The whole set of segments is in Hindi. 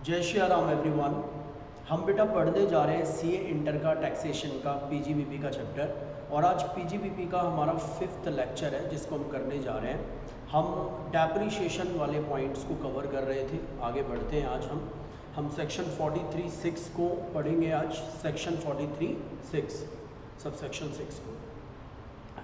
जय श्री राम एवरीवन। हम बेटा पढ़ने जा रहे हैं सीए इंटर का टैक्सेशन का पीजीबीपी का चैप्टर, और आज पीजीबीपी का हमारा 5th लेक्चर है जिसको हम करने जा रहे हैं। हम डेप्रीशिएशन वाले पॉइंट्स को कवर कर रहे थे। आगे बढ़ते हैं। आज हम सेक्शन 43(6) को पढ़ेंगे। आज सेक्शन 43(6) सब सेक्शन 6 को,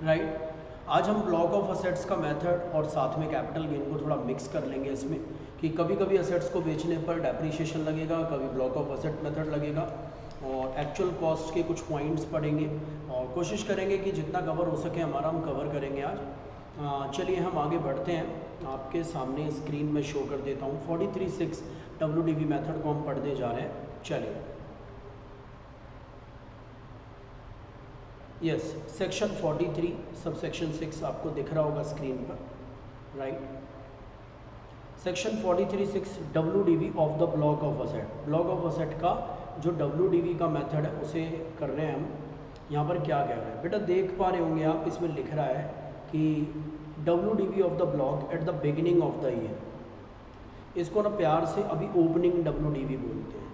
राइट। आज हम ब्लॉक ऑफ असेट्स का मेथड और साथ में कैपिटल गेन को थोड़ा मिक्स कर लेंगे इसमें, कि कभी कभी असेट्स को बेचने पर डेप्रीशिएशन लगेगा, कभी ब्लॉक ऑफ असेट मेथड लगेगा, और एक्चुअल कॉस्ट के कुछ पॉइंट्स पढ़ेंगे और कोशिश करेंगे कि जितना कवर हो सके हमारा हम कवर करेंगे आज। चलिए हम आगे बढ़ते हैं। आपके सामने स्क्रीन में शो कर देता हूँ 43(6) WDV मेथड को हम पढ़ने जा रहे हैं। चलिए, यस, सेक्शन 43 सब सेक्शन 6 आपको दिख रहा होगा स्क्रीन पर, right. Section 43(6) WDV of the block of asset. Block of asset का जो WDV का मेथड है उसे कर रहे हैं हम। यहाँ पर क्या कह रहे हैं बेटा, देख पा रहे होंगे आप, इसमें लिख रहा है कि WDV of the block at the beginning of the year. इसको ना प्यार से अभी ओपनिंग WDV बोलते हैं।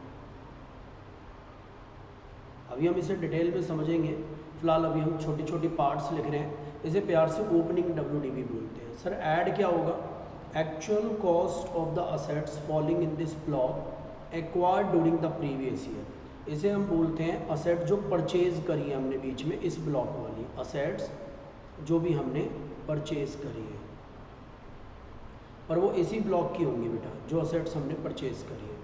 अभी हम इसे डिटेल में समझेंगे, फिलहाल अभी हम छोटी छोटी पार्ट्स लिख रहे हैं। इसे प्यार से ओपनिंग WDV बोलते हैं। सर ऐड क्या होगा? Actual cost of the assets falling in this block acquired during the previous year. इसे हम बोलते हैं असेट जो परचेज करी है हमने बीच में, इस ब्लॉक वाली असेट्स जो भी हमने परचेज करी है, और वो इसी ब्लॉक की होंगी बेटा जो असेट्स हमने परचेज करी है,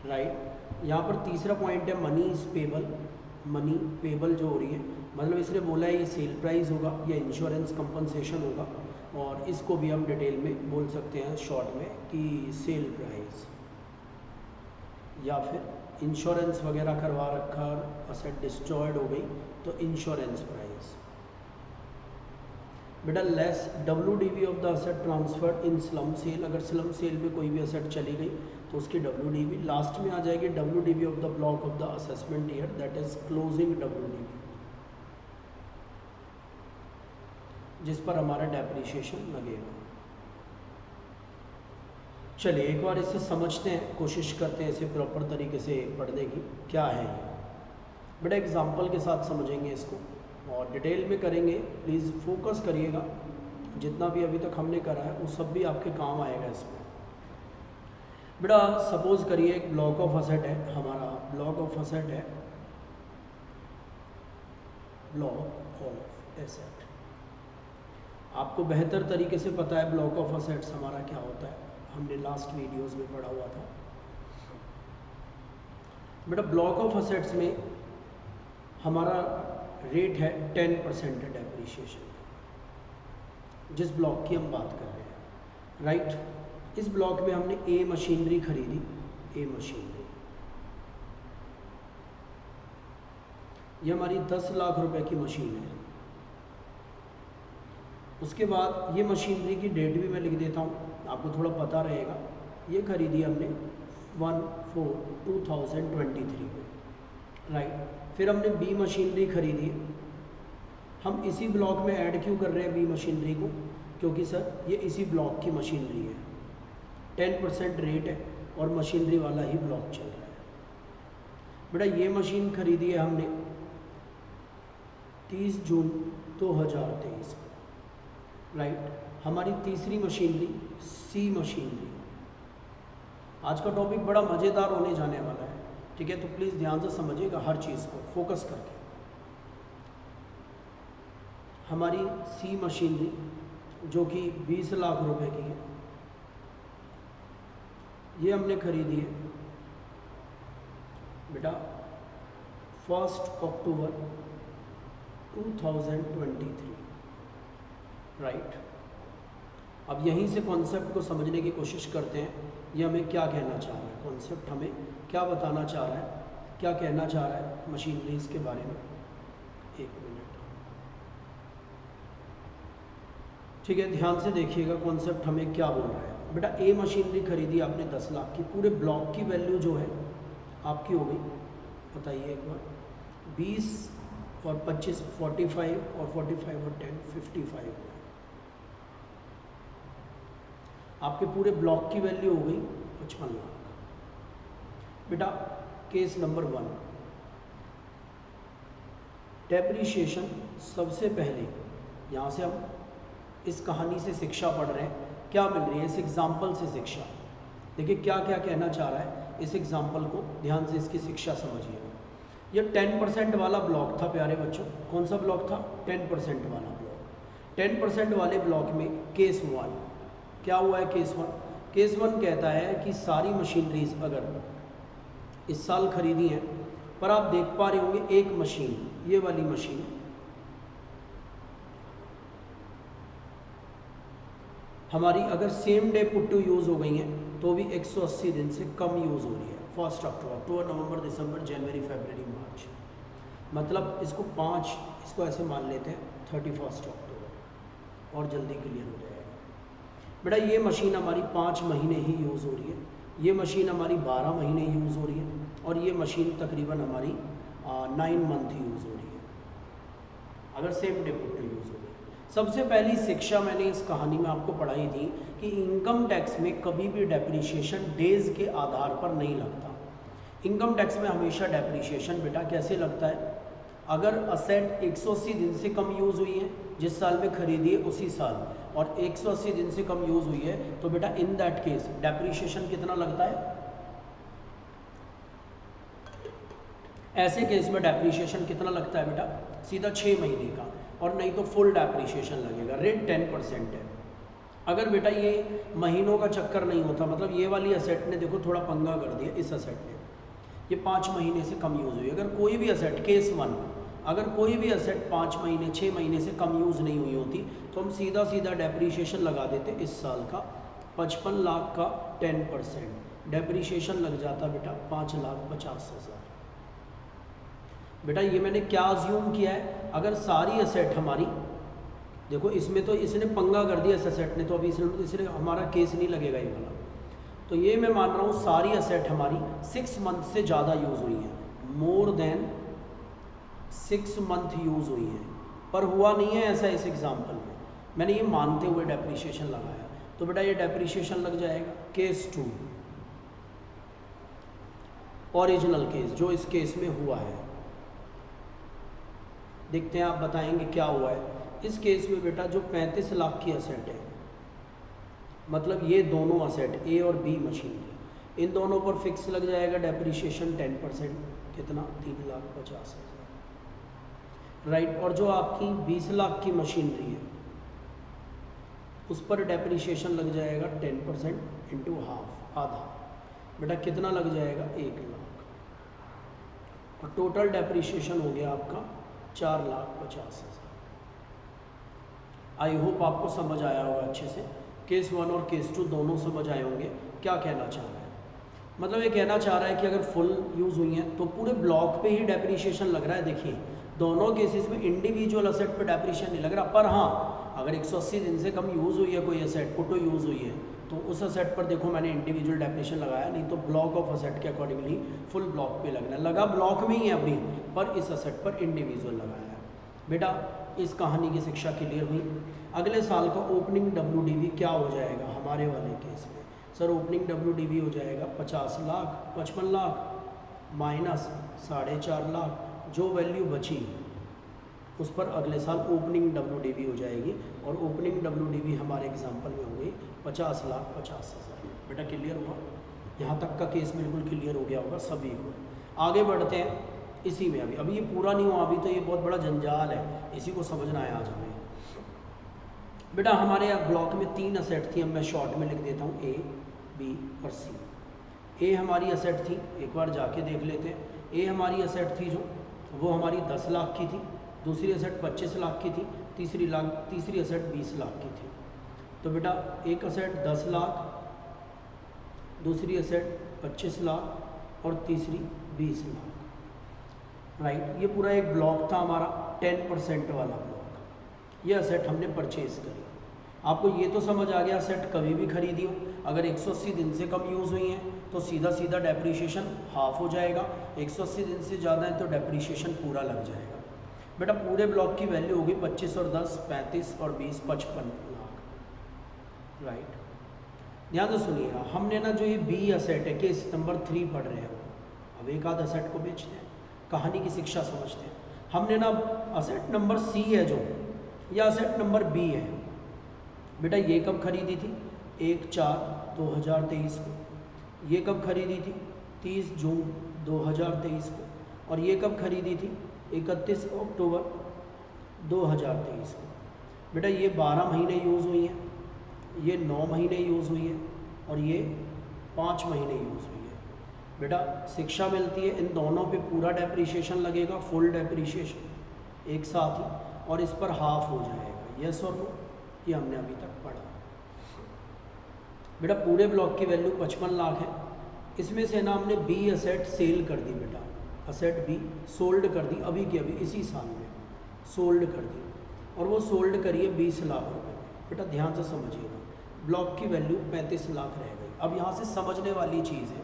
राइट। यहाँ पर तीसरा पॉइंट है money is payable. Money payable जो हो रही है, मतलब इसने बोला है ये सेल प्राइस होगा या इंश्योरेंस कंपनसेशन होगा, और इसको भी हम डिटेल में बोल सकते हैं शॉर्ट में कि सेल प्राइस, या फिर इंश्योरेंस वगैरह करवा रखा, असेट डिस्ट्रॉयड हो गई तो इंश्योरेंस प्राइस। बेटा less WDV of the asset transferred in slump sale. अगर स्लम सेल में कोई भी असेट चली गई तो उसकी WDV लास्ट में आ जाएगी। WDV of the block of the assessment year, that is closing WDV, जिस पर हमारा डेप्रीशिएशन लगेगा। चलिए एक बार इसे समझते हैं, कोशिश करते हैं इसे प्रॉपर तरीके से पढ़ने की। क्या है ये बेटा, एग्जाम्पल के साथ समझेंगे इसको और डिटेल में करेंगे। प्लीज़ फोकस करिएगा, जितना भी अभी तक हमने करा है वो सब भी आपके काम आएगा इसमें। बेटा सपोज करिए एक ब्लॉक ऑफ असेट है हमारा, ब्लॉक ऑफ असेट है, ब्लॉक ऑफ एसेट। आपको बेहतर तरीके से पता है ब्लॉक ऑफ असेट्स हमारा क्या होता है, हमने लास्ट वीडियोस में पढ़ा हुआ था। बेटा ब्लॉक ऑफ असेट्स में हमारा रेट है 10% डेप्रीशिएशन, जिस ब्लॉक की हम बात कर रहे हैं, राइट। इस ब्लॉक में हमने ए मशीनरी खरीदी, ए मशीनरी, ये हमारी 10 लाख रुपए की मशीन है। उसके बाद ये मशीनरी की डेट भी मैं लिख देता हूँ, आपको थोड़ा पता रहेगा। ये खरीदी हमने 1/4/2023 में, राइट। फिर हमने बी मशीनरी खरीदी। हम इसी ब्लॉक में ऐड क्यों कर रहे हैं बी मशीनरी को? क्योंकि सर ये इसी ब्लॉक की मशीनरी है, 10% रेट है और मशीनरी वाला ही ब्लॉक चल रहा है। बेटा ये मशीन खरीदी है हमने 30 जून 2023 को, राइट। हमारी तीसरी मशीनरी सी मशीनरी। आज का टॉपिक बड़ा मज़ेदार होने जाने वाला है, ठीक है, तो प्लीज़ ध्यान से समझिएगा हर चीज़ को फोकस करके। हमारी सी मशीनरी जो कि 20 लाख रुपए की है, ये हमने खरीदी है बेटा 1 अक्टूबर 2023, राइट। अब यहीं से कॉन्सेप्ट को समझने की कोशिश करते हैं, ये हमें क्या कहना चाह रहा है, कॉन्सेप्ट हमें क्या बताना चाह रहा है, क्या कहना चाह रहा है मशीनरीज के बारे में। एक मिनट, ठीक है, ध्यान से देखिएगा कॉन्सेप्ट हमें क्या बोल रहा है। बेटा ए मशीनरी खरीदी आपने 10 लाख की, पूरे ब्लॉक की वैल्यू जो है आपकी हो गई, बताइए एक बार, 20 और 25 45 और 45 और 10 55, आपके पूरे ब्लॉक की वैल्यू हो गई 55 लाख। बेटा केस नंबर 1, डेप्रीशिएशन। सबसे पहले यहाँ से हम इस कहानी से शिक्षा पढ़ रहे हैं, क्या मिल रही है इस एग्जाम्पल से शिक्षा। देखिए क्या क्या कहना चाह रहा है, इस एग्जाम्पल को ध्यान से इसकी शिक्षा समझिएगा। ये 10% वाला ब्लॉक था प्यारे बच्चों। कौन सा ब्लॉक था? 10% वाला ब्लॉक। 10% वाले ब्लॉक में केस 1 क्या हुआ है? केस 1, केस 1 कहता है कि सारी मशीनरीज अगर इस साल खरीदी हैं, पर आप देख पा रहे होंगे एक मशीन, ये वाली मशीन हमारी अगर same day put to use हो गई हैं तो भी 180 दिन से कम यूज़ हो रही है। 1 अक्टूबर, नवंबर, दिसंबर, जनवरी, फरवरी, मार्च, मतलब इसको 5, इसको ऐसे मान लेते हैं 31 अक्टूबर और जल्दी क्लियर हो जाएगा। बेटा ये मशीन हमारी 5 महीने ही यूज़ हो रही है, ये मशीन हमारी 12 महीने यूज़ हो रही है और ये मशीन तकरीबन हमारी 9 मंथ यूज़ हो रही है अगर same day put to use हो रही है। सबसे पहली शिक्षा मैंने इस कहानी में आपको पढ़ाई थी कि इनकम टैक्स में कभी भी डेप्रीशिएशन डेज के आधार पर नहीं लगता। इनकम टैक्स में हमेशा डेप्रीशिएशन बेटा कैसे लगता है? अगर असेट 180 दिन से कम यूज़ हुई है, जिस साल में खरीदी है उसी साल, और 180 दिन से कम यूज़ हुई है, तो बेटा इन दैट केस डेप्रीशिएशन कितना लगता है? ऐसे केस में डेप्रीशिएशन कितना लगता है बेटा? सीधा 6 महीने का, और नहीं तो फुल डेप्रीशिएशन लगेगा। रेट 10% है। अगर बेटा ये महीनों का चक्कर नहीं होता, मतलब ये वाली असेट ने देखो थोड़ा पंगा कर दिया, इस असेट ने ये 5 महीने से कम यूज़ हुई, अगर कोई भी असेट, केस 1, अगर कोई भी असेट 5 महीने 6 महीने से कम यूज़ नहीं हुई होती तो हम सीधा सीधा डेप्रीशिएशन लगा देते इस साल का 55 लाख का 10%, डेप्रीशिएशन लग जाता बेटा 5,50,000। बेटा ये मैंने क्या अज्यूम किया है? अगर सारी असेट हमारी, देखो इसमें तो इसने पंगा कर दिया इस असेट ने, तो अभी इसने हमारा केस नहीं लगेगा ये वाला। तो ये मैं मान रहा हूँ सारी असेट हमारी 6 मंथ से ज़्यादा यूज़ हुई हैं, मोर देन 6 मंथ यूज़ हुई हैं, पर हुआ नहीं है ऐसा इस एग्जाम्पल में। मैंने ये मानते हुए डेप्रीशिएशन लगाया, तो बेटा ये डेप्रीशिएशन लग जाएगा। केस 2, ओरिजिनल केस जो इस केस में हुआ है, देखते हैं आप बताएंगे क्या हुआ है इस केस में। बेटा जो 35 लाख की असेट है, मतलब ये दोनों असेट ए और बी मशीनरी, इन दोनों पर फिक्स लग जाएगा डेप्रीशिएशन 10%, कितना? 3,50,000, राइट। और जो आपकी 20 लाख की मशीनरी है उस पर डेप्रीशिएशन लग जाएगा 10% इंटू हाफ, आधा, बेटा कितना लग जाएगा? 1 लाख, और टोटल डेप्रीशिएशन हो गया आपका 4,50,000। आई होप आपको समझ आया होगा अच्छे से। केस 1 और केस 2 दोनों समझ आए होंगे क्या कहना चाह रहा है। मतलब ये कहना चाह रहा है कि अगर फुल यूज़ हुई हैं तो पूरे ब्लॉक पे ही डेप्रीशिएशन लग रहा है। देखिए दोनों केसेस में इंडिविजुअल असेट पे डेप्रीशिएशन नहीं लग रहा, पर हाँ अगर 180 दिन से कम यूज़ हुई है कोई असेट, पुट टू यूज़ हुई है, तो उस असेट पर देखो मैंने इंडिविजुअल डेप्रीशिएशन लगाया, नहीं तो ब्लॉक ऑफ असेट के अकॉर्डिंगली फुल ब्लॉक पे लगना लगा। ब्लॉक में ही है अभी, पर इस असेट पर इंडिविजुअल लगाया है। बेटा इस कहानी की शिक्षा क्लियर हुई। अगले साल का ओपनिंग WDV क्या हो जाएगा हमारे वाले केस में? सर ओपनिंग WDV हो जाएगा 50 लाख, 55 लाख माइनस 4.5 लाख, जो वैल्यू बची उस पर अगले साल ओपनिंग WDV हो जाएगी, और ओपनिंग WDV हमारे एग्जाम्पल में हो गई 50,50,000। बेटा क्लियर हुआ? यहाँ तक का केस बिल्कुल क्लियर हो गया होगा सभी को। आगे बढ़ते हैं इसी में। अभी ये पूरा नहीं हुआ, अभी तो ये बहुत बड़ा जंजाल है, इसी को समझना है आज हमें। बेटा हमारे ब्लॉक में 3 असेट थी, अब मैं शॉर्ट में लिख देता हूँ A, B और C। ए हमारी असेट थी, एक बार जाके देख लेते हैं। ए हमारी असेट थी जो वो हमारी 10 लाख की थी, दूसरी असेट 25 लाख की थी, तीसरी असेट 20 लाख की थी। तो बेटा एक असेट 10 लाख, दूसरी असेट 25 लाख और तीसरी 20 लाख, राइट। ये पूरा एक ब्लॉक था हमारा 10% वाला ब्लॉक। ये असेट हमने परचेज करी। आपको ये तो समझ आ गया असेट कभी भी खरीदी हो, अगर 180 दिन से कम यूज़ हुई हैं तो सीधा सीधा डेप्रीशिएशन हाफ हो जाएगा, 180 दिन से ज़्यादा है तो डेप्रीशिएशन पूरा लग जाएगा। बेटा पूरे ब्लॉक की वैल्यू होगी 25 और 10 35 और 20 55 लाख, राइट। ध्यान से सुनिएगा, हमने ना जो ये बी असेट है केस नंबर 3 पढ़ रहे हैं, अब एक आध असेट को बेचते हैं, कहानी की शिक्षा समझते हैं। हमने ना असेट नंबर सी है जो, या असेट नंबर बी है, बेटा ये कब खरीदी थी? 1/4/2023 को। ये कब खरीदी थी? 30 जून 2023 को। और ये कब खरीदी थी? 31 अक्टूबर 2023 को। बेटा ये 12 महीने यूज़ हुई हैं, ये 9 महीने यूज़ हुई है, और ये 5 महीने यूज़ हुई है। बेटा शिक्षा मिलती है, इन दोनों पे पूरा डेप्रीशिएशन लगेगा, फुल डेप्रीशिएशन एक साथ ही, और इस पर हाफ हो जाएगा। यस और नो? ये हमने अभी तक पढ़ा। बेटा पूरे ब्लॉक की वैल्यू 55 लाख है। इसमें से ना हमने बी असेट सेल कर दी, बेटा असेट बी सोल्ड कर दी, अभी के अभी इसी साल में सोल्ड कर दी, और वो सोल्ड करिए 20 लाख रुपए। बेटा ध्यान से समझिएगा, ब्लॉक की वैल्यू 35 लाख रह गई। अब यहाँ से समझने वाली चीज़ है,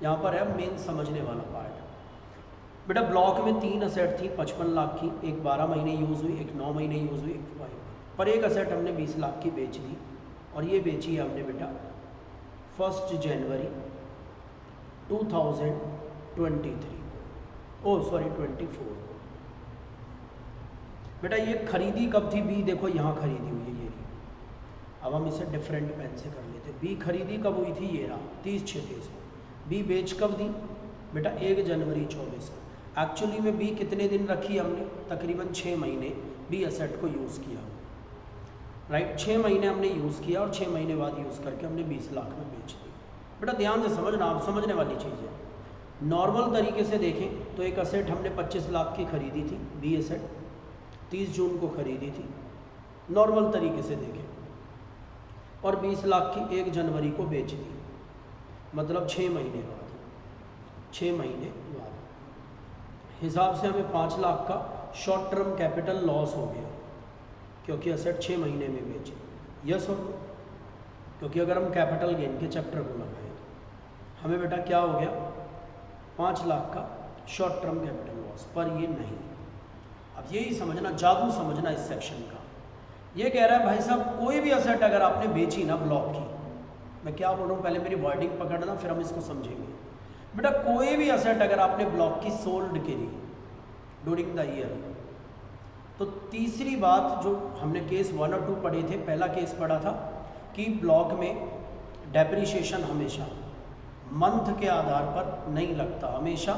यहाँ पर है मेन समझने वाला पार्ट। बेटा ब्लॉक में 3 असेट थी 55 लाख की, एक 12 महीने यूज़ हुई, एक 9 महीने यूज़ हुई, एक 5, पर एक असेट हमने 20 लाख की बेच दी, और ये बेची है हमने बेटा 1 जनवरी 2023 को, 24 को। बेटा ये खरीदी कब थी? बी देखो यहाँ खरीदी हुई है, ये रही। अब हम इसे डिफरेंट पेन से कर लेते हैं। बी खरीदी कब हुई थी? ये रहा 30/6/23 को। बी बेच कब दी? बेटा 1 जनवरी 24 को। एक्चुअली में बी कितने दिन रखी हमने? तकरीबन 6 महीने बी असेट को यूज़ किया, राइट। 6 महीने हमने यूज़ किया, और 6 महीने बाद यूज़ करके हमने 20 लाख में बेच दी। बेटा ध्यान से समझना, आप समझने वाली चीज़ है। नॉर्मल तरीके से देखें तो एक असेट हमने 25 लाख की खरीदी थी, बी असेट 30 जून को खरीदी थी, नॉर्मल तरीके से देखें, और 20 लाख की 1 जनवरी को बेच दी, मतलब 6 महीने बाद। 6 महीने बाद हिसाब से हमें 5 लाख का शॉर्ट टर्म कैपिटल लॉस हो गया, क्योंकि असेट 6 महीने में बेचे। यस और नो? क्योंकि अगर हम कैपिटल गेन के चैप्टर को लगाएं तो हमें बेटा क्या हो गया? 5 लाख का शॉर्ट टर्म कैपिटल लॉस, पर ये नहीं। अब यही समझना, जादू समझना इस सेक्शन का। ये कह रहा है भाई साहब कोई भी असेट अगर आपने बेची ना ब्लॉक की, मैं क्या बोल रहा हूँ पहले मेरी वर्डिंग पकड़ना, फिर हम इसको समझेंगे। बेटा कोई भी असेट अगर आपने ब्लॉक की सोल्ड करी ड्यूरिंग द ईयर, तो तीसरी बात जो हमने केस 1 और 2 पढ़े थे, पहला केस पढ़ा था कि ब्लॉक में डेप्रीशिएशन हमेशा मंथ के आधार पर नहीं लगता, हमेशा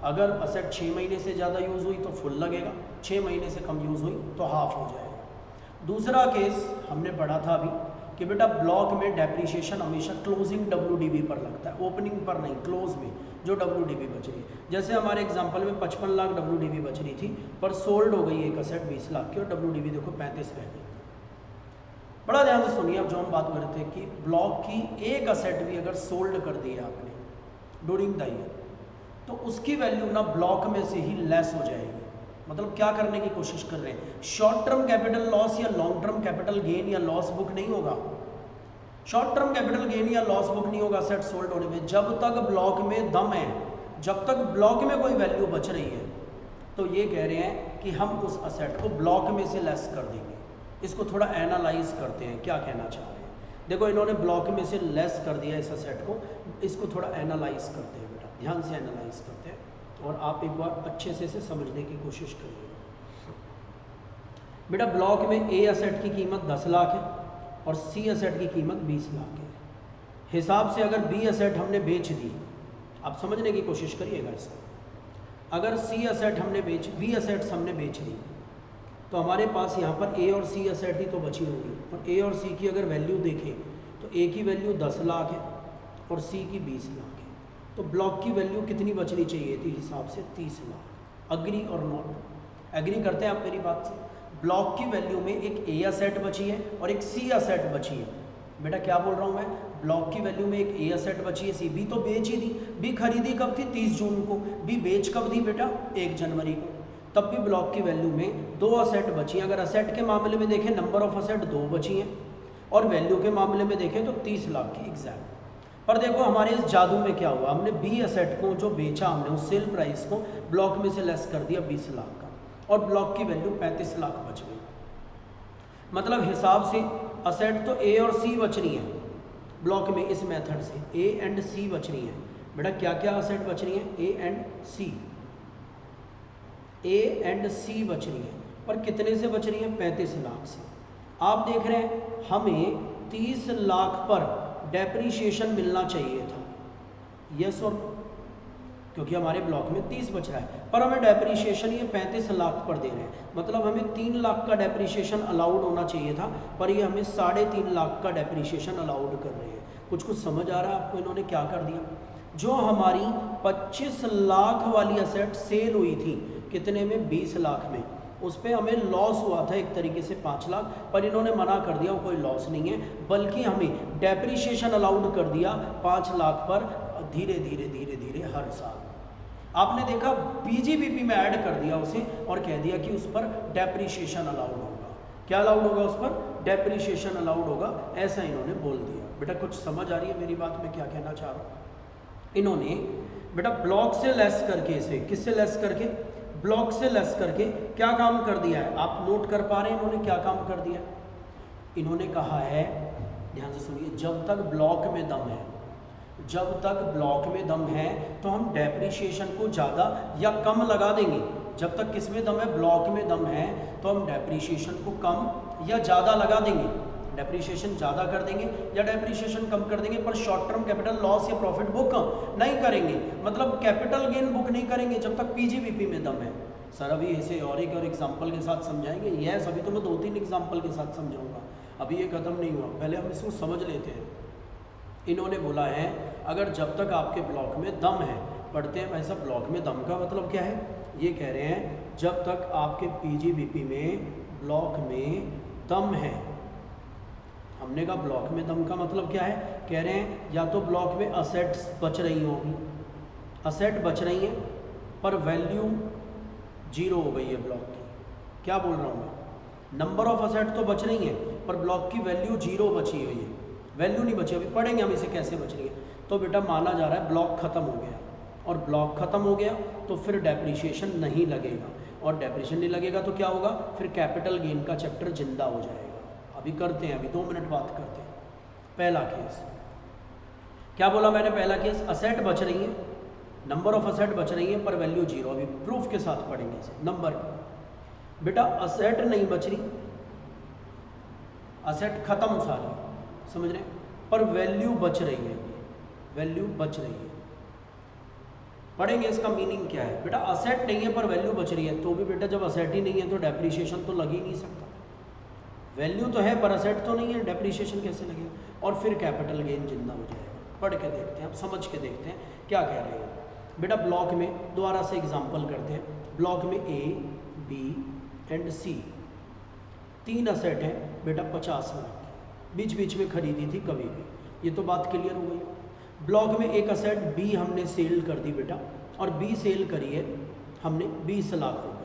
अगर असेट 6 महीने से ज़्यादा यूज़ हुई तो फुल लगेगा, 6 महीने से कम यूज़ हुई तो हाफ हो जाएगा। दूसरा केस हमने पढ़ा था अभी कि बेटा ब्लॉक में डेप्रीशिएशन हमेशा क्लोजिंग WDV पर लगता है, ओपनिंग पर नहीं, क्लोज में जो WDV बच रही है। जैसे हमारे एग्जांपल में 55 लाख WDV बच रही थी, पर सोल्ड हो गई एक असेट 20 लाख की, और WDV देखो 35 रह गई। बड़ा ध्यान से सुनिए, अब जो हम बात कर रहे थे कि ब्लॉक की एक असेट भी अगर सोल्ड कर दी है आपने ड्यूरिंग द ईयर, तो उसकी वैल्यू ना ब्लॉक में से ही लेस हो जाएगी। मतलब क्या करने की कोशिश कर रहे हैं? शॉर्ट टर्म कैपिटल लॉस या लॉन्ग टर्म कैपिटल गेन या लॉस बुक नहीं होगा। शॉर्ट टर्म कैपिटल गेन या लॉस बुक नहीं होगा सेट सोल्ड होने में, जब तक ब्लॉक में दम है, जब तक ब्लॉक में कोई वैल्यू बच रही है। तो ये कह रहे हैं कि हम उस असेट को ब्लॉक में से लेस कर देंगे। इसको थोड़ा एनालाइज करते हैं, क्या कहना चाह रहे हैं। देखो इन्होंने ब्लॉक में से लेस कर दिया इस असेट को, इसको थोड़ा एनालाइज करते हैं बेटा, ध्यान से एनालाइज करते हैं, और आप एक बार अच्छे से इसे समझने की कोशिश करिए। बेटा ब्लॉक में ए असेट की कीमत 10 लाख है और सी असेट की कीमत 20 लाख है। हिसाब से अगर बी असेट हमने बेच दी, आप समझने की कोशिश करिएगा इसको। अगर सी असेट हमने बी असेट्स हमने बेच दी, तो हमारे पास यहाँ पर ए और सी असेट ही तो बची होगी, और ए और सी की अगर वैल्यू देखें तो ए की वैल्यू 10 लाख है और सी की 20 लाख है। तो ब्लॉक की वैल्यू कितनी बचनी चाहिए थी? हिसाब से 30 लाख। अग्री और नॉट? एग्री करते हैं आप मेरी बात से? ब्लॉक की वैल्यू में एक ए असेट बची है और एक सी असेट बची है। बेटा क्या बोल रहा हूँ मैं? ब्लॉक की वैल्यू में एक ए असेट बची है, सी बी तो बेच ही दी। बी खरीदी कब थी? 30 जून को। बी बेच कब दी बेटा? 1 जनवरी को। तब भी ब्लॉक की वैल्यू में 2 असेट बची हैं। अगर असेट के मामले में देखें, नंबर ऑफ असेट 2 बची हैं, और वैल्यू के मामले में देखें तो 30 लाख की एग्जैक्ट। पर देखो हमारे इस जादू में क्या हुआ, हमने बी असेट को जो बेचा हमने उस सेल प्राइस को ब्लॉक में से लेस कर दिया 20 लाख का, और ब्लॉक की वैल्यू 35 लाख बच गई। मतलब हिसाब से असेट तो ए और सी बच रही है ब्लॉक में, इस मेथड से ए एंड सी बच रही है, बेटा क्या क्या असेट बच रही हैं? ए एंड सी बच रही है, पर कितने से बच रही है? 35 लाख से। आप देख रहे हैं हमें 30 लाख पर डेप्रीशिएशन मिलना चाहिए था, यस और क्योंकि हमारे ब्लॉक में 30 बच रहा है, पर हमें डेप्रीशिएशन ये 35 लाख पर दे रहे हैं, मतलब हमें 3 लाख का डेप्रीशिएशन अलाउड होना चाहिए था, पर ये हमें 3.5 लाख का डेप्रीशिएशन अलाउड कर रहे हैं। कुछ समझ आ रहा है आपको इन्होंने क्या कर दिया? जो हमारी 25 लाख वाली असेट सेल हुई थी, कितने में? 20 लाख में, उस पर हमें लॉस हुआ था एक तरीके से 5 लाख, पर इन्होंने मना कर दिया, वो कोई लॉस नहीं है, बल्कि हमें डेप्रीशिएशन अलाउड कर दिया 5 लाख पर धीरे धीरे धीरे धीरे हर साल। आपने देखा पीजीबीपी में ऐड कर दिया उसे और कह दिया कि उस पर डेप्रीशिएशन अलाउड होगा। क्या अलाउड होगा? उस पर डेप्रीशिएशन अलाउड होगा, ऐसा इन्होंने बोल दिया। बेटा कुछ समझ आ रही है मेरी बात, मैं क्या कहना चाह रहा हूँ? इन्होंने बेटा ब्लॉक से लेस करके, इसे किससे लेस करके? ब्लॉक से लेस करके क्या काम कर दिया है? आप नोट कर पा रहे हैं इन्होंने क्या काम कर दिया? इन्होंने कहा है, ध्यान से सुनिए, जब तक ब्लॉक में दम है, जब तक ब्लॉक में दम है तो हम डेप्रीशिएशन को ज़्यादा या कम लगा देंगे। जब तक किस में दम है? ब्लॉक में दम है, तो हम डेप्रीशिएशन को कम या ज़्यादा लगा देंगे। डेप्रीशिएशन ज़्यादा कर देंगे या डेप्रीशिएशन कम कर देंगे, पर शॉर्ट टर्म कैपिटल लॉस या प्रॉफिट बुक नहीं करेंगे, मतलब कैपिटल गेन बुक नहीं करेंगे जब तक पीजीबीपी में दम है। सर अभी इसे और एक और एग्जाम्पल के साथ समझाएंगे? यस, अभी तो मैं 2-3 एग्जाम्पल के साथ समझाऊंगा, अभी ये ख़त्म नहीं हुआ, पहले हम इसको समझ लेते हैं। इन्होंने बोला है अगर जब तक आपके ब्लॉक में दम है, पढ़ते हैं भाई साहब, ब्लॉक में दम का मतलब क्या है? ये कह रहे हैं जब तक आपके पीजीबीपी में ब्लॉक में दम है। हमने कहा ब्लॉक में दम का मतलब क्या है? कह रहे हैं या तो ब्लॉक में असेट्स बच रही होगी, असेट बच रही हैं पर वैल्यू 0 हो गई है ब्लॉक की। क्या बोल रहा हूँ मैं? नंबर ऑफ असेट तो बच रही हैं पर ब्लॉक की वैल्यू 0 बची हुई है, वैल्यू नहीं बची। अभी पढ़ेंगे हम इसे कैसे बच रही है। तो बेटा माना जा रहा है ब्लॉक ख़त्म हो गया, और ब्लॉक ख़त्म हो गया तो फिर डेप्रीशिएशन नहीं लगेगा, और डेप्रीशिएशन नहीं लगेगा तो क्या होगा? फिर कैपिटल गेन का चैप्टर जिंदा हो जाएगा। अभी करते हैं, अभी 2 मिनट बात करते हैं। पहला केस क्या बोला मैंने? पहला केस असेट बच रही है, नंबर ऑफ असेट बच रही है पर वैल्यू 0। अभी प्रूफ के साथ पढ़ेंगे इसे। नंबर बेटा असेट नहीं बच रही, असेट खत्म सारी, समझ रहे हैं, पर वैल्यू बच रही है, वैल्यू बच रही है। पढ़ेंगे इसका मीनिंग क्या है। बेटा असेट नहीं है पर वैल्यू बच रही है, तो भी बेटा जब असेट ही नहीं है तो डेप्रीशिएशन तो लग ही नहीं सकता। वैल्यू तो है पर असेट तो नहीं है, डेप्रीशिएशन कैसे लगेगा? और फिर कैपिटल गेन जिंदा हो जाएगा। पढ़ के देखते हैं, अब समझ के देखते हैं क्या कह रहे हैं। बेटा ब्लॉक में दोबारा से एग्जांपल करते हैं। ब्लॉक में ए, बी एंड सी 3 असेट हैं बेटा 50 लाख की, बीच बीच में खरीदी थी कभी भी, ये तो बात क्लियर हो गई। ब्लॉक में एक असेट बी हमने सेल कर दी बेटा, और बी सेल करी है हमने 20 लाख रुपए।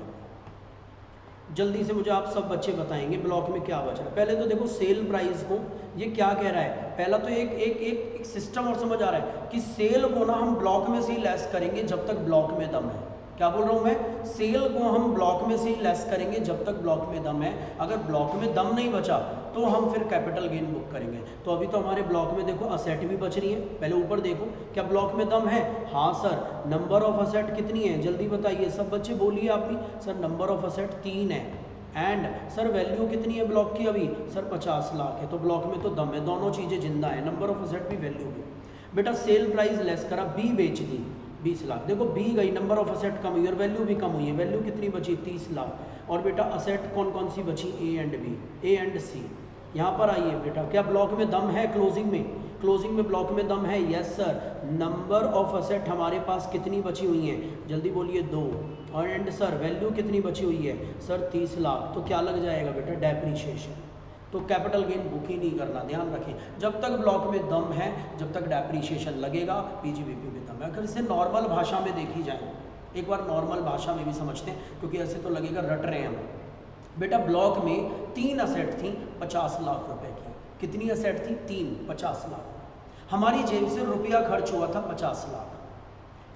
जल्दी से मुझे आप सब बच्चे बताएंगे ब्लॉक में क्या बच रहा है। पहले तो देखो सेल प्राइस को ये क्या कह रहा है। पहला तो एक सिस्टम और समझ आ रहा है कि सेल को ना हम ब्लॉक में से ही लेस करेंगे जब तक ब्लॉक में दम है। क्या बोल रहा हूँ मैं? सेल को हम ब्लॉक में से ही लेस करेंगे जब तक ब्लॉक में दम है। अगर ब्लॉक में दम नहीं बचा तो हम फिर कैपिटल गेन बुक करेंगे। तो अभी तो हमारे ब्लॉक में देखो असेट भी बच रही है। पहले ऊपर देखो, क्या ब्लॉक में दम है? हाँ सर। नंबर ऑफ असेट कितनी है जल्दी बताइए, सब बच्चे बोलिए आप भी। सर नंबर ऑफ असेट 3 है। एंड सर वैल्यू कितनी है ब्लॉक की? अभी सर 50 लाख है। तो ब्लॉक में तो दम है, दोनों चीज़ें जिंदा है, नंबर ऑफ असेट भी वैल्यू भी। बेटा सेल प्राइस लेस करा, बी बेच दी 20 लाख। देखो बी गई, नंबर ऑफ असेट कम हुई और वैल्यू भी कम हुई है। वैल्यू कितनी बची? 30 लाख। और बेटा असेट कौन कौन सी बची? A and B, A and C. यहाँ पर आइए बेटा, क्या ब्लॉक में दम है? क्लोजिंग में, क्लोजिंग में ब्लॉक में दम है? Yes sir. Number of asset हमारे पास कितनी बची हुई हैं जल्दी बोलिए? 2। और एंड सर वैल्यू कितनी बची हुई है? सर 30 लाख। तो क्या लग जाएगा बेटा? डेप्रीशिएशन। तो कैपिटल गेन बुक ही नहीं करना, ध्यान रखें। जब तक ब्लॉक में दम है जब तक डेप्रीशिएशन लगेगा, पीजीबीपी में दम है। अगर इसे नॉर्मल भाषा में देखी जाए, एक बार नॉर्मल भाषा में भी समझते हैं क्योंकि ऐसे तो लगेगा रट रहे हैं हम। बेटा ब्लॉक में 3 असेट थी 50 लाख रुपए की। कितनी असेट थी? 3, 50 लाख। हमारी जेब से रुपया खर्च हुआ था 50 लाख।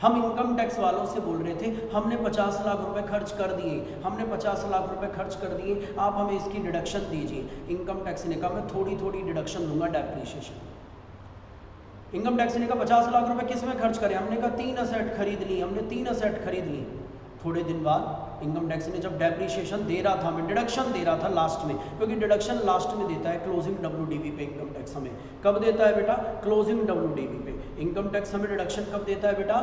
हम इनकम टैक्स वालों से बोल रहे थे हमने 50 लाख रुपए खर्च कर दिए, हमने 50 लाख रुपए खर्च कर दिए, आप हमें इसकी डिडक्शन दीजिए। इनकम टैक्स ने कहा मैं थोड़ी थोड़ी डिडक्शन दूंगा डेप्रीशिएशन। इनकम टैक्स ने कहा 50 लाख रुपए किस में खर्च करें, हमने कहा 3 असेट खरीद ली, हमने 3 असेट खरीद ली। थोड़े दिन बाद इनकम टैक्स ने जब डेप्रिसिएशन दे रहा था, हमें डिडक्शन दे रहा था लास्ट में, क्योंकि डिडक्शन लास्ट में देता है क्लोजिंग WDV पे इनकम टैक्स हमें। कब देता है बेटा, क्लोजिंग WDV पे। इनकम टैक्स हमें डिडक्शन कब देता है बेटा,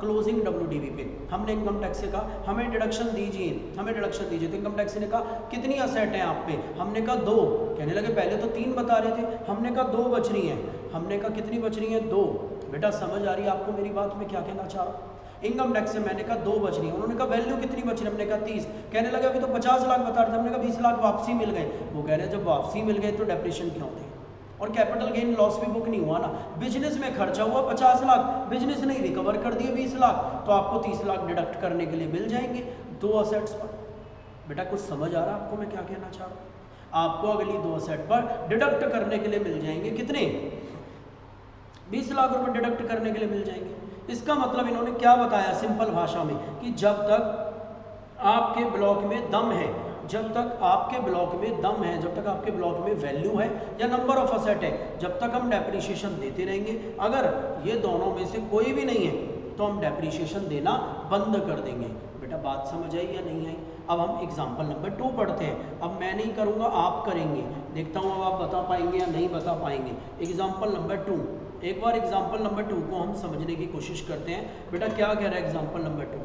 क्लोजिंग WDV पे। हमने इनकम टैक्स से कहा हमें डिडक्शन दीजिए, हमें डिडक्शन दीजिए, तो इनकम टैक्स ने कहा कितनी असेट है आप पे, हमने कहा 2। कहने लगे पहले तो 3 बता रहे थे, हमने कहा 2 बच रही हैं। हमने कहा कितनी बच रही हैं, 2। बेटा समझ आ रही है आपको मेरी बात में क्या कहना चाह रहा हूँ। इनकम टैक्स से मैंने कहा 2 बच रही है, उन्होंने कहा वैल्यू कितनी बच रही है, हमने कहा 30। कहने लगे अभी तो 50 लाख बता रहे थे, हमने कहा 20 लाख वापसी मिल गए। वो कह रहे हैं जब वापसी मिल गए तो डेप्रिसिएशन क्यों दें, और कैपिटल गेन लॉस भी बुक नहीं हुआ ना। बिजनेस में खर्चा हुआ 50 लाख, बिजनेस ने रिकवर कर दिए 20 लाख, तो आपको 30 लाख डिडक्ट करने के लिए मिल जाएंगे 2 असेट्स पर। बेटा कुछ समझ आ रहा है आपको मैं क्या कहना चाह रहा हूँ, आपको अगली 2 असेट पर डिडक्ट करने के लिए मिल जाएंगे कितने, 20 लाख रुपए डिडक्ट करने के लिए मिल जाएंगे। इसका मतलब इन्होंने क्या बताया सिंपल भाषा में कि जब तक आपके ब्लॉक में दम है, जब तक आपके ब्लॉक में दम है, जब तक आपके ब्लॉक में वैल्यू है या नंबर ऑफ असेट है, जब तक हम डेप्रिसिएशन देते रहेंगे। अगर ये दोनों में से कोई भी नहीं है तो हम डेप्रिसिएशन देना बंद कर देंगे। बेटा बात समझ आई या नहीं आई। अब हम एग्जाम्पल नंबर 2 पढ़ते हैं। अब मैं नहीं करूँगा आप करेंगे, देखता हूँ अब आप बता पाएंगे या नहीं बता पाएंगे। एग्जाम्पल नंबर 2, एक बार एग्जाम्पल नंबर 2 को हम समझने की कोशिश करते हैं। बेटा क्या कह रहा है एग्जाम्पल नंबर 2,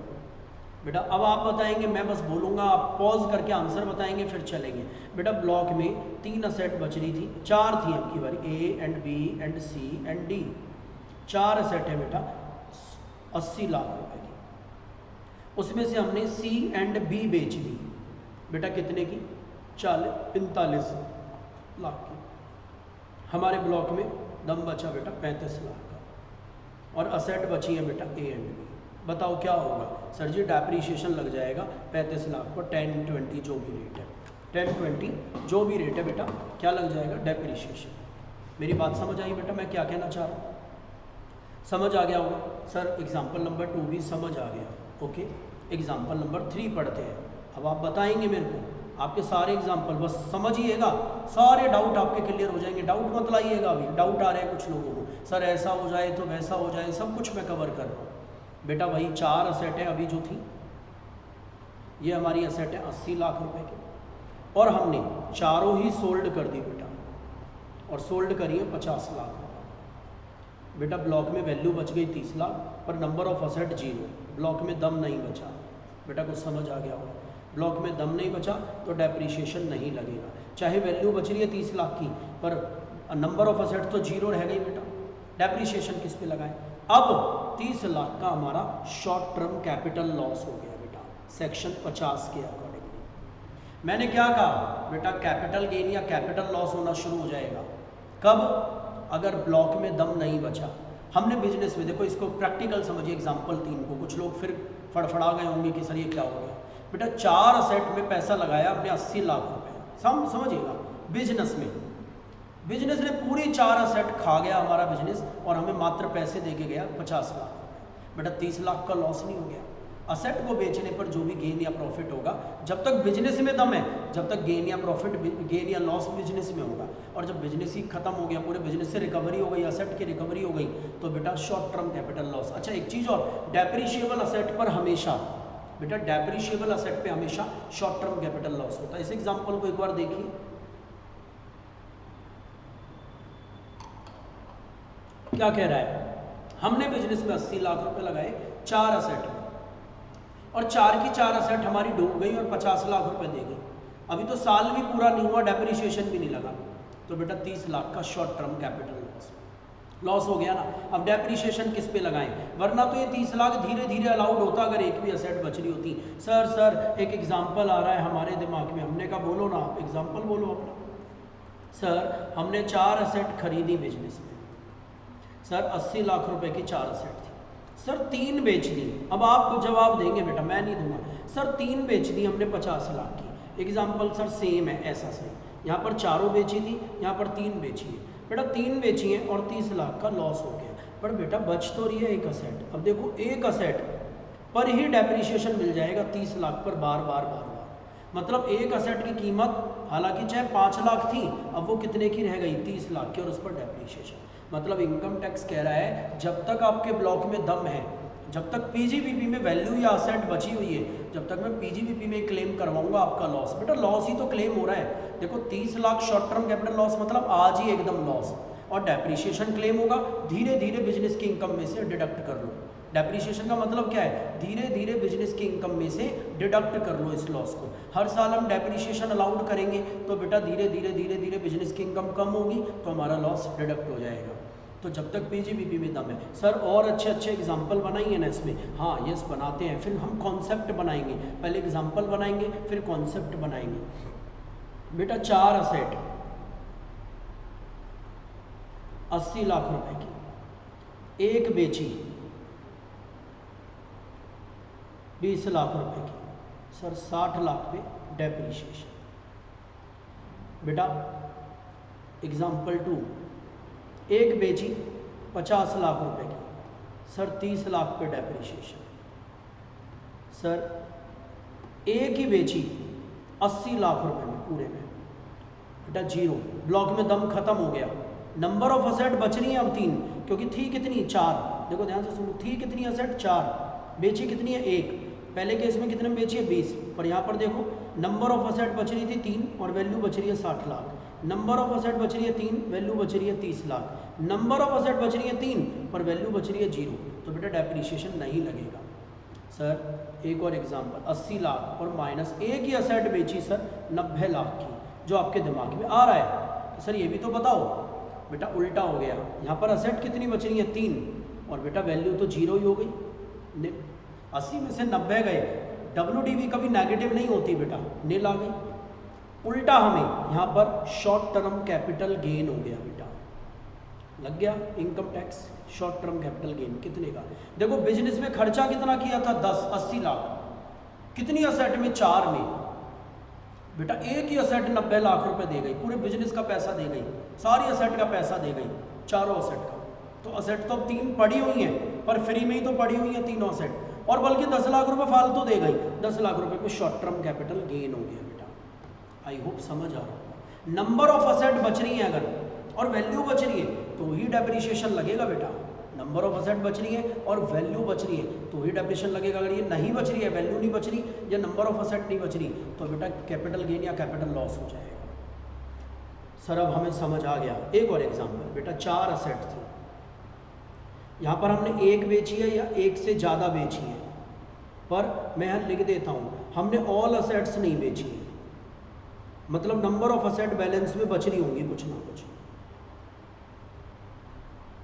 बेटा अब आप बताएंगे, मैं बस बोलूँगा, आप पॉज करके आंसर बताएंगे फिर चलेंगे। बेटा ब्लॉक में 3 असेट बच रही थी, 4 थी आपकी बारी, A and B and C and D। 4 asset है बेटा 80 लाख रुपए की, उसमें से हमने C एंड B बेच दी। बेटा कितने की, 45 लाख की। हमारे ब्लॉक में दम बचा बेटा 35 लाख का, और असेट बची है बेटा A एंड B। बताओ क्या होगा, सर जी डेप्रिसिएशन लग जाएगा 35 लाख पर 10-20 जो भी रेट है, 10-20 जो भी रेट है बेटा क्या लग जाएगा, डेप्रिसिएशन। मेरी बात समझ आई बेटा मैं क्या कहना चाह रहा हूँ, समझ आ गया होगा सर। एग्जाम्पल नंबर 2 भी समझ आ गया, ओके। एग्जाम्पल नंबर 3 पढ़ते हैं। अब आप बताएंगे मेरे को, आपके सारे एग्जाम्पल बस समझिएगा, सारे डाउट आपके क्लियर हो जाएंगे। डाउट मत लाइएगा, अभी डाउट आ रहे हैं कुछ लोगों को, सर ऐसा हो जाए तो वैसा हो जाए, सब कुछ मैं कवर कर रहा हूँ। बेटा वही 4 असेट है अभी जो थी, ये हमारी असेट है 80 लाख रुपए की, और हमने चारों ही सोल्ड कर दी बेटा, और सोल्ड करी है 50 लाख। बेटा ब्लॉक में वैल्यू बच गई 30 लाख, पर नंबर ऑफ असेट 0, ब्लॉक में दम नहीं बचा। बेटा कुछ समझ आ गया होगा, ब्लॉक में दम नहीं बचा तो डेप्रिसिएशन नहीं लगेगा। चाहे वैल्यू बच रही है 30 लाख की, पर नंबर ऑफ असेट तो 0 रह गई बेटा, डेप्रिसिएशन किस पे लगाएं। अब 30 लाख का हमारा शॉर्ट टर्म कैपिटल लॉस हो गया बेटा, सेक्शन 50 के अकॉर्डिंगली। मैंने क्या कहा बेटा, कैपिटल गेन या कैपिटल लॉस होना शुरू हो जाएगा कब, अगर ब्लॉक में दम नहीं बचा। हमने बिजनेस में, देखो इसको प्रैक्टिकल समझिए एग्जाम्पल 3 को, कुछ लोग फिर फड़फड़ा गए होंगे कि सर ये क्या हो गया। बेटा 4 असेट में पैसा लगाया आपने 80 लाख रुपए, समझिएगा बिजनेस में, बिजनेस ने पूरी 4 असेट खा गया हमारा बिजनेस, और हमें मात्र पैसे दे के गया 50 लाख। बेटा 30 लाख का लॉस नहीं हो गया। असेट को बेचने पर जो भी गेन या प्रॉफिट होगा, जब तक बिजनेस में दम है, जब तक गेन या प्रॉफिट, गेन या लॉस बिजनेस में होगा। और जब बिजनेस ही खत्म हो गया, पूरे बिजनेस से रिकवरी हो गई, असेट की रिकवरी हो गई, तो बेटा शॉर्ट टर्म कैपिटल लॉस। अच्छा एक चीज़ और, डेप्रिशिएबल असेट पर हमेशा बेटा, डेप्रिशिएबल असेट पे हमेशा शॉर्ट टर्म कैपिटल लॉस होता है। इस एग्जाम्पल को एक बार देखिए, क्या कह रहा है, हमने बिजनेस में 80 लाख रुपए लगाए 4 असेट में, और 4 की 4 असेट हमारी डूब गई और 50 लाख रुपए दे गई। अभी तो साल भी पूरा नहीं हुआ, डेप्रिसिएशन भी नहीं लगा, तो बेटा 30 लाख का शॉर्ट टर्म कैपिटल लॉस हो गया ना। अब डेप्रिसिएशन किस पे लगाएं, वरना तो ये 30 लाख धीरे धीरे अलाउड होता अगर एक भी असेट बच रही होती। सर एक एग्जाम्पल आ रहा है हमारे दिमाग में, हमने कहा बोलो ना आप एग्जाम्पल बोलो अपना। सर हमने 4 असेट खरीदी बिजनेस में, सर 80 लाख रुपए की 4 असेट थी, सर 3 बेच दी। अब आप जवाब देंगे बेटा, मैं नहीं दूंगा। सर 3 बेच दी हमने 50 लाख की, एग्जाम्पल सर सेम है, ऐसा सही, यहाँ पर 4 बेची थी, यहाँ पर 3 बेची है। बेटा 3 बेची है और 30 लाख का लॉस हो गया, पर बेटा बच तो रही है एक असेट। अब देखो एक असेट पर ही डेप्रिसिएशन मिल जाएगा 30 लाख पर बार बार। मतलब एक असेट की कीमत हालांकि चाहे 5 लाख थी, अब वो कितने की रह गई, 30 लाख की, और उस पर डेप्रिसिएशन। मतलब इनकम टैक्स कह रहा है जब तक आपके ब्लॉक में दम है, जब तक पीजीबीपी में वैल्यू या असेट बची हुई है, जब तक मैं पीजीबीपी में क्लेम करवाऊंगा आपका लॉस। बेटा लॉस ही तो क्लेम हो रहा है। देखो 30 lakh short term capital loss मतलब आज ही एकदम लॉस, और डेप्रीशिएशन क्लेम होगा धीरे धीरे बिजनेस की इनकम में से डिडक्ट कर लो। डेप्रीशिएशन का मतलब क्या है, धीरे धीरे बिजनेस की इनकम में से डिडक्ट कर लो इस लॉस को। हर साल हम डेप्रीशिएशन अलाउड करेंगे तो बेटा धीरे धीरे धीरे धीरे बिजनेस की इनकम कम होगी तो हमारा लॉस डिडक्ट हो जाएगा। तो जब तक पीजीबीपी में दम है। सर और अच्छे अच्छे एग्जाम्पल बनाइए ना इसमें। हाँ यस बनाते हैं, फिर हम कॉन्सेप्ट बनाएंगे, पहले एग्जाम्पल बनाएंगे फिर कॉन्सेप्ट बनाएंगे। बेटा 4 असेट 80 लाख रुपए की, एक बेची 20 लाख रुपए की, सर 60 लाख पे डेप्रीशिएशन। बेटा एग्जाम्पल 2, एक बेची 50 लाख रुपए की, सर 30 लाख पे डेप्रीशिएशन। सर एक ही बेची 80 लाख रुपए में पूरे में, बेटा जीरो, ब्लॉक में दम खत्म हो गया। नंबर ऑफ असेट बच रही है अब 3, क्योंकि थी कितनी 4, देखो ध्यान से सुनो, थी कितनी असेट 4, बेची कितनी है 1, पहले केस में कितने में बेची है 20, पर यहाँ पर देखो नंबर ऑफ असेट बच रही थी 3 और वैल्यू बच रही है 60 लाख, नंबर ऑफ असेट बच रही है 3, वैल्यू बच रही है 30 लाख, नंबर ऑफ असेट बच रही है 3 पर वैल्यू बच रही है 0, तो बेटा डेप्रीशिएशन नहीं लगेगा। सर एक और एग्जांपल, 80 लाख और माइनस एक ही असेट बेची सर 90 लाख की, जो आपके दिमाग में आ रहा है सर ये भी तो बताओ। बेटा उल्टा हो गया, यहाँ पर असेट कितनी बच रही है 3 और बेटा वैल्यू तो 0 ही हो गई। 80 में से 90 गए, WDV कभी नेगेटिव नहीं होती बेटा, नील आ गई। उल्टा हमें यहाँ पर शॉर्ट टर्म कैपिटल गेन हो गया बेटा, लग गया income tax. Short term capital gain कितने का, देखो बिजनेस में खर्चा कितना किया था 80 लाख, कितनी असेट में 4 में, बेटा एक ही असेट 90 लाख रुपए दे गई, पूरे बिजनेस का पैसा दे गई, सारी असेट का पैसा दे गई, चारों असेट का। तो असेट तो 3 पड़ी हुई हैं पर फ्री में ही तो पड़ी हुई हैं तीनों असेट, और बल्कि 10 लाख रुपए फालतू दे गई, 10 लाख रुपए पे शॉर्ट टर्म कैपिटल गेन हो गया बेटा। आई होप समझ आ रहा होगा। नंबर ऑफ असेट बच रही है अगर और वैल्यू बच रही है तो ही डेप्रीशिएशन लगेगा बेटा। नंबर ऑफ असेट बच रही है और वैल्यू बच रही है तो ही डेप्रीशिएशन लगेगा। अगर ये नहीं बच रही है, वैल्यू नहीं बच रही या नंबर ऑफ असेट नहीं बच रही, तो बेटा कैपिटल गेन या कैपिटल लॉस हो जाएगा। सर अब हमें समझ आ गया। एक और एग्जांपल, बेटा 4 असेट थी, यहाँ पर हमने एक बेची है या एक से ज़्यादा बेची है, पर मैं यहाँ लिख देता हूँ हमने ऑल असेट्स नहीं बेची है, मतलब नंबर ऑफ असेट बैलेंस में बच रही होंगी कुछ ना कुछ।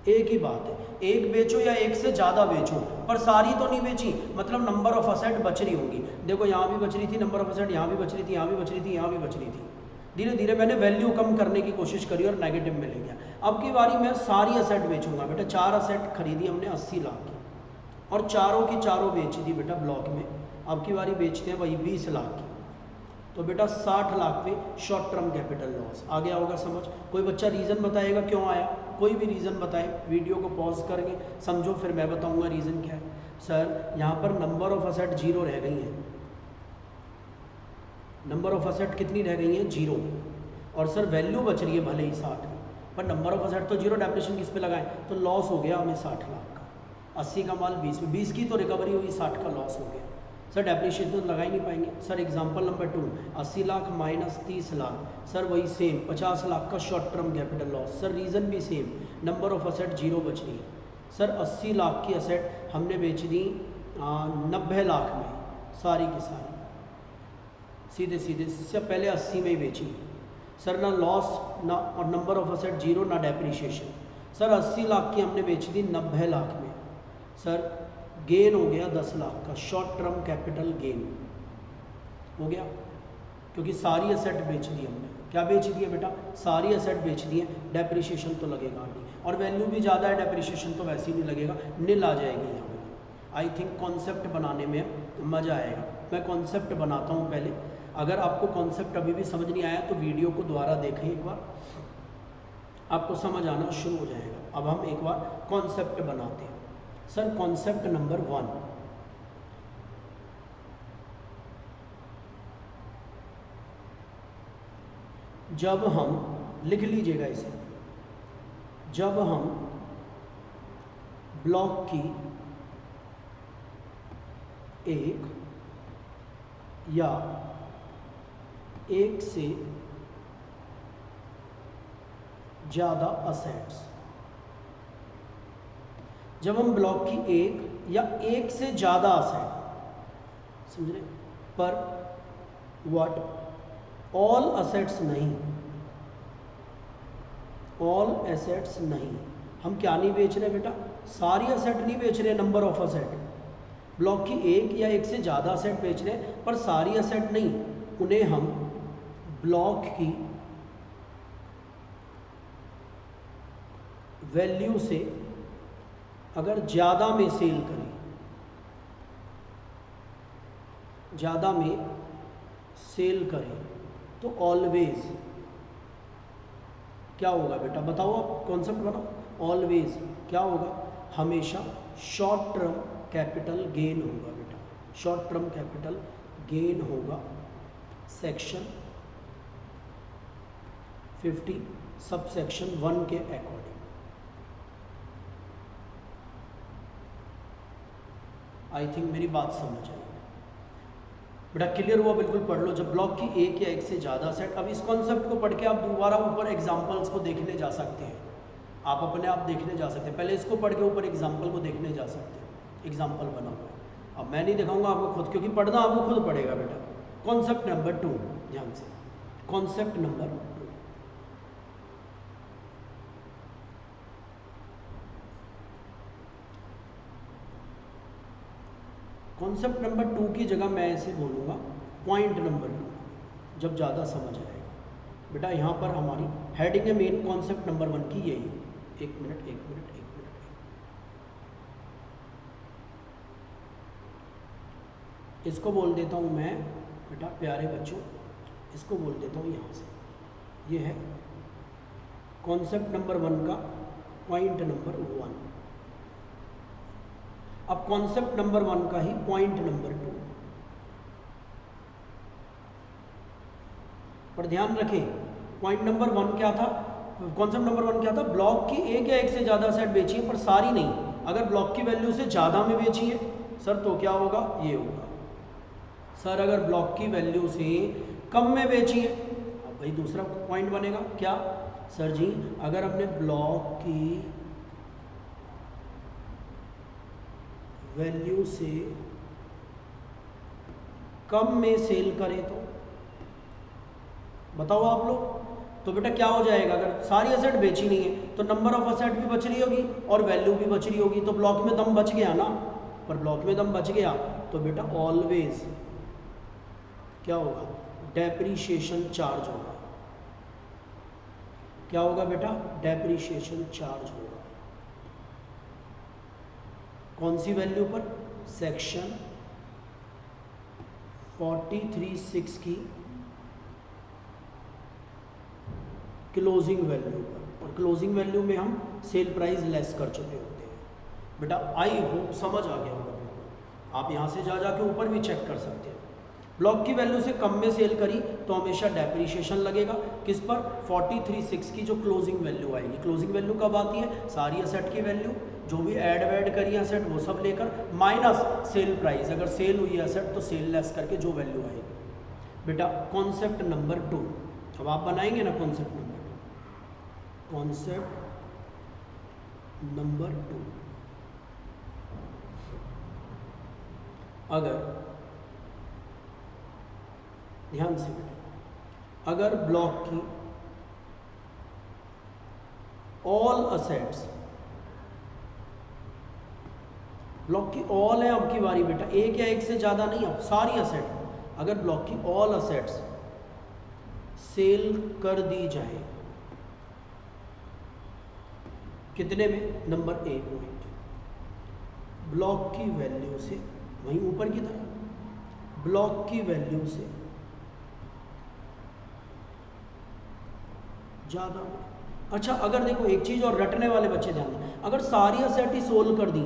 एक ही बात है, एक बेचो या एक से ज़्यादा बेचो पर सारी तो नहीं बेची, मतलब नंबर ऑफ असेट बच रही होंगी। देखो यहाँ भी बच रही थी नंबर ऑफ असेट, यहाँ भी बच रही थी, यहाँ भी बच रही थी, यहाँ भी बच रही थी। धीरे धीरे मैंने वैल्यू कम करने की कोशिश करी और नेगेटिव में ले गया। अब की बारी मैं सारी असेट बेचूंगा बेटा। 4 असेट खरीदी हमने 80 लाख की और चारों की चारों बेची थी बेटा ब्लॉक में। अब की बारी बेचते हैं वही 20 लाख की, तो बेटा 60 लाख पे शॉर्ट टर्म कैपिटल लॉस। आ गया होगा समझ। कोई बच्चा रीज़न बताएगा क्यों आया, कोई भी रीज़न बताए, वीडियो को पॉज करके समझो फिर मैं बताऊंगा रीज़न क्या है। सर यहाँ पर नंबर ऑफ असेट 0 रह गई हैं, नंबर ऑफ असेट कितनी रह गई हैं 0, और सर वैल्यू बच रही है भले ही 60 पर नंबर ऑफ असेट तो 0, डेप्रिसिएशन किस पे लगाएं, तो लॉस हो गया हमें 60 लाख का। 80 का माल 20 में, 20 की तो रिकवरी हुई, 60 का लॉस हो गया। सर डेप्रिसिएशन तो लगा ही नहीं पाएंगे। Sir example number 2, 80 lakh minus 30 lakh, sir वही सेम 50 लाख का short term capital loss. Sir reason भी सेम, नंबर ऑफ असेट 0 बच रही है। सर 80 लाख की असेट हमने बेच दी 90 लाख में, सारी की सारी सीधे सीधे इससे पहले 80 में ही बेची। सर ना लॉस ना और नंबर ऑफ असेट 0 ना डेप्रिसिएशन। सर 80 लाख की हमने बेची थी 90 लाख में, सर गेन हो गया 10 लाख का, शॉर्ट टर्म कैपिटल गेन हो गया, क्योंकि सारी असेट बेच दी हमने। क्या बेच दी है बेटा, सारी असेट बेच दी है, डेप्रिसिएशन तो लगेगा नहीं, और वैल्यू भी ज़्यादा है, डेप्रिसिएशन तो वैसे ही नहीं लगेगा, नील आ जाएगी यहाँ पर। आई थिंक कॉन्सेप्ट बनाने में मज़ा आएगा। मैं कॉन्सेप्ट बनाता हूँ पहले, अगर आपको कॉन्सेप्ट अभी भी समझ नहीं आया तो वीडियो को दोबारा देखें एक बार, आपको समझ आना शुरू हो जाएगा। अब हम एक बार कॉन्सेप्ट बनाते हैं। सर कॉन्सेप्ट नंबर 1, जब हम लिख लीजिएगा इसे, जब हम ब्लॉक की एक या एक से ज़्यादा असेट्स, जब हम ब्लॉक की एक या एक से ज़्यादा असेट, समझ रहे, पर व्हाट ऑल असेट्स नहीं, ऑल एसेट्स नहीं, हम क्या नहीं बेच रहे बेटा, सारी असेट नहीं बेच रहे, नंबर ऑफ असेट, ब्लॉक की एक या एक से ज़्यादा असेट बेच रहे हैं पर सारी असेट नहीं, उन्हें हम ब्लॉक की वैल्यू से अगर ज़्यादा में सेल करें, ज़्यादा में सेल करें तो ऑलवेज क्या होगा बेटा, बताओ आप कॉन्सेप्ट बनाओ, ऑलवेज क्या होगा, हमेशा शॉर्ट टर्म कैपिटल गेन होगा बेटा, शॉर्ट टर्म कैपिटल गेन होगा सेक्शन 50 सब सेक्शन 1 के अकॉर्डिंग। आई थिंक मेरी बात समझ आई बेटा, क्लियर हुआ, बिल्कुल पढ़ लो। जब ब्लॉक की एक या एक से ज़्यादा सेट, अब इस कॉन्सेप्ट को पढ़ के आप दोबारा ऊपर एग्जांपल्स को देखने जा सकते हैं, आप अपने आप देखने जा सकते हैं, पहले इसको पढ़ के ऊपर एग्जांपल को देखने जा सकते हैं, एग्जांपल बना हुआ है। अब मैं नहीं दिखाऊंगा आपको खुद, क्योंकि पढ़ना आपको खुद पड़ेगा बेटा। कॉन्सेप्ट नंबर 2, ध्यान से, कॉन्सेप्ट नंबर 2, कॉन्सेप्ट नंबर 2 की जगह मैं ऐसे बोलूँगा पॉइंट नंबर 2, जब ज़्यादा समझ आएगा बेटा। यहाँ पर हमारी हेडिंग है मेन कॉन्सेप्ट नंबर 1 की यही, एक मिनट, इसको बोल देता हूँ मैं बेटा, प्यारे बच्चों, इसको बोल देता हूँ यहाँ से, ये है कॉन्सेप्ट नंबर 1 का पॉइंट नंबर 1। अब कॉन्सेप्ट नंबर 1 का ही पॉइंट नंबर 2 पर ध्यान रखें, पॉइंट नंबर 1 क्या था, कॉन्सेप्ट नंबर 1 क्या था, ब्लॉक की एक या एक से ज़्यादा सेट बेची है पर सारी नहीं, अगर ब्लॉक की वैल्यू से ज़्यादा में बेची है सर तो क्या होगा, ये होगा। सर अगर ब्लॉक की वैल्यू से कम में बेची है, अब भाई दूसरा पॉइंट बनेगा क्या, सर जी अगर हमने ब्लॉक की वैल्यू से कम में सेल करें तो बताओ आप लोग, तो बेटा क्या हो जाएगा, अगर सारी असेट बेची नहीं है तो नंबर ऑफ असेट भी बच रही होगी और वैल्यू भी बच रही होगी, तो ब्लॉक में दम बच गया ना, पर ब्लॉक में दम बच गया तो बेटा ऑलवेज क्या होगा, डेप्रीशिएशन चार्ज होगा। क्या होगा बेटा, डेप्रीशिएशन चार्ज होगा। कौन सी वैल्यू पर, सेक्शन 43(6) की क्लोजिंग वैल्यू पर, और क्लोजिंग वैल्यू में हम सेल प्राइस लेस कर चुके होते हैं बेटा। आई होप समझ आ गया होगा बिल्कुल, आप यहाँ से जा जाके ऊपर भी चेक कर सकते हैं। ब्लॉक की वैल्यू से कम में सेल करी तो हमेशा डेप्रीशिएशन लगेगा, किस पर, 43(6) की जो क्लोजिंग वैल्यू आएगी। क्लोजिंग वैल्यू कब आती है, सारी असेट की वैल्यू, जो भी ऐड वैड करी असेट वो सब लेकर, माइनस सेल प्राइस, अगर सेल हुई असेट तो सेल लेस करके जो वैल्यू आएगी बेटा। कॉन्सेप्ट नंबर 2, अब आप बनाएंगे ना कॉन्सेप्ट नंबर 2, कॉन्सेप्ट नंबर 2, अगर ध्यान से बेटा, अगर ब्लॉक की ऑल असेट्स, ब्लॉक की ऑल है अब की बारी बेटा, एक या एक से ज़्यादा नहीं, अब सारी असेट, अगर ब्लॉक की ऑल असेट्स सेल कर दी जाए, कितने में, नंबर 1 में, ब्लॉक की वैल्यू से, वहीं ऊपर की तरफ, ब्लॉक की वैल्यू से ज़्यादा। अच्छा अगर देखो एक चीज़ और, रटने वाले बच्चे ध्यान दें, अगर सारी असेट ही सोल्व कर दी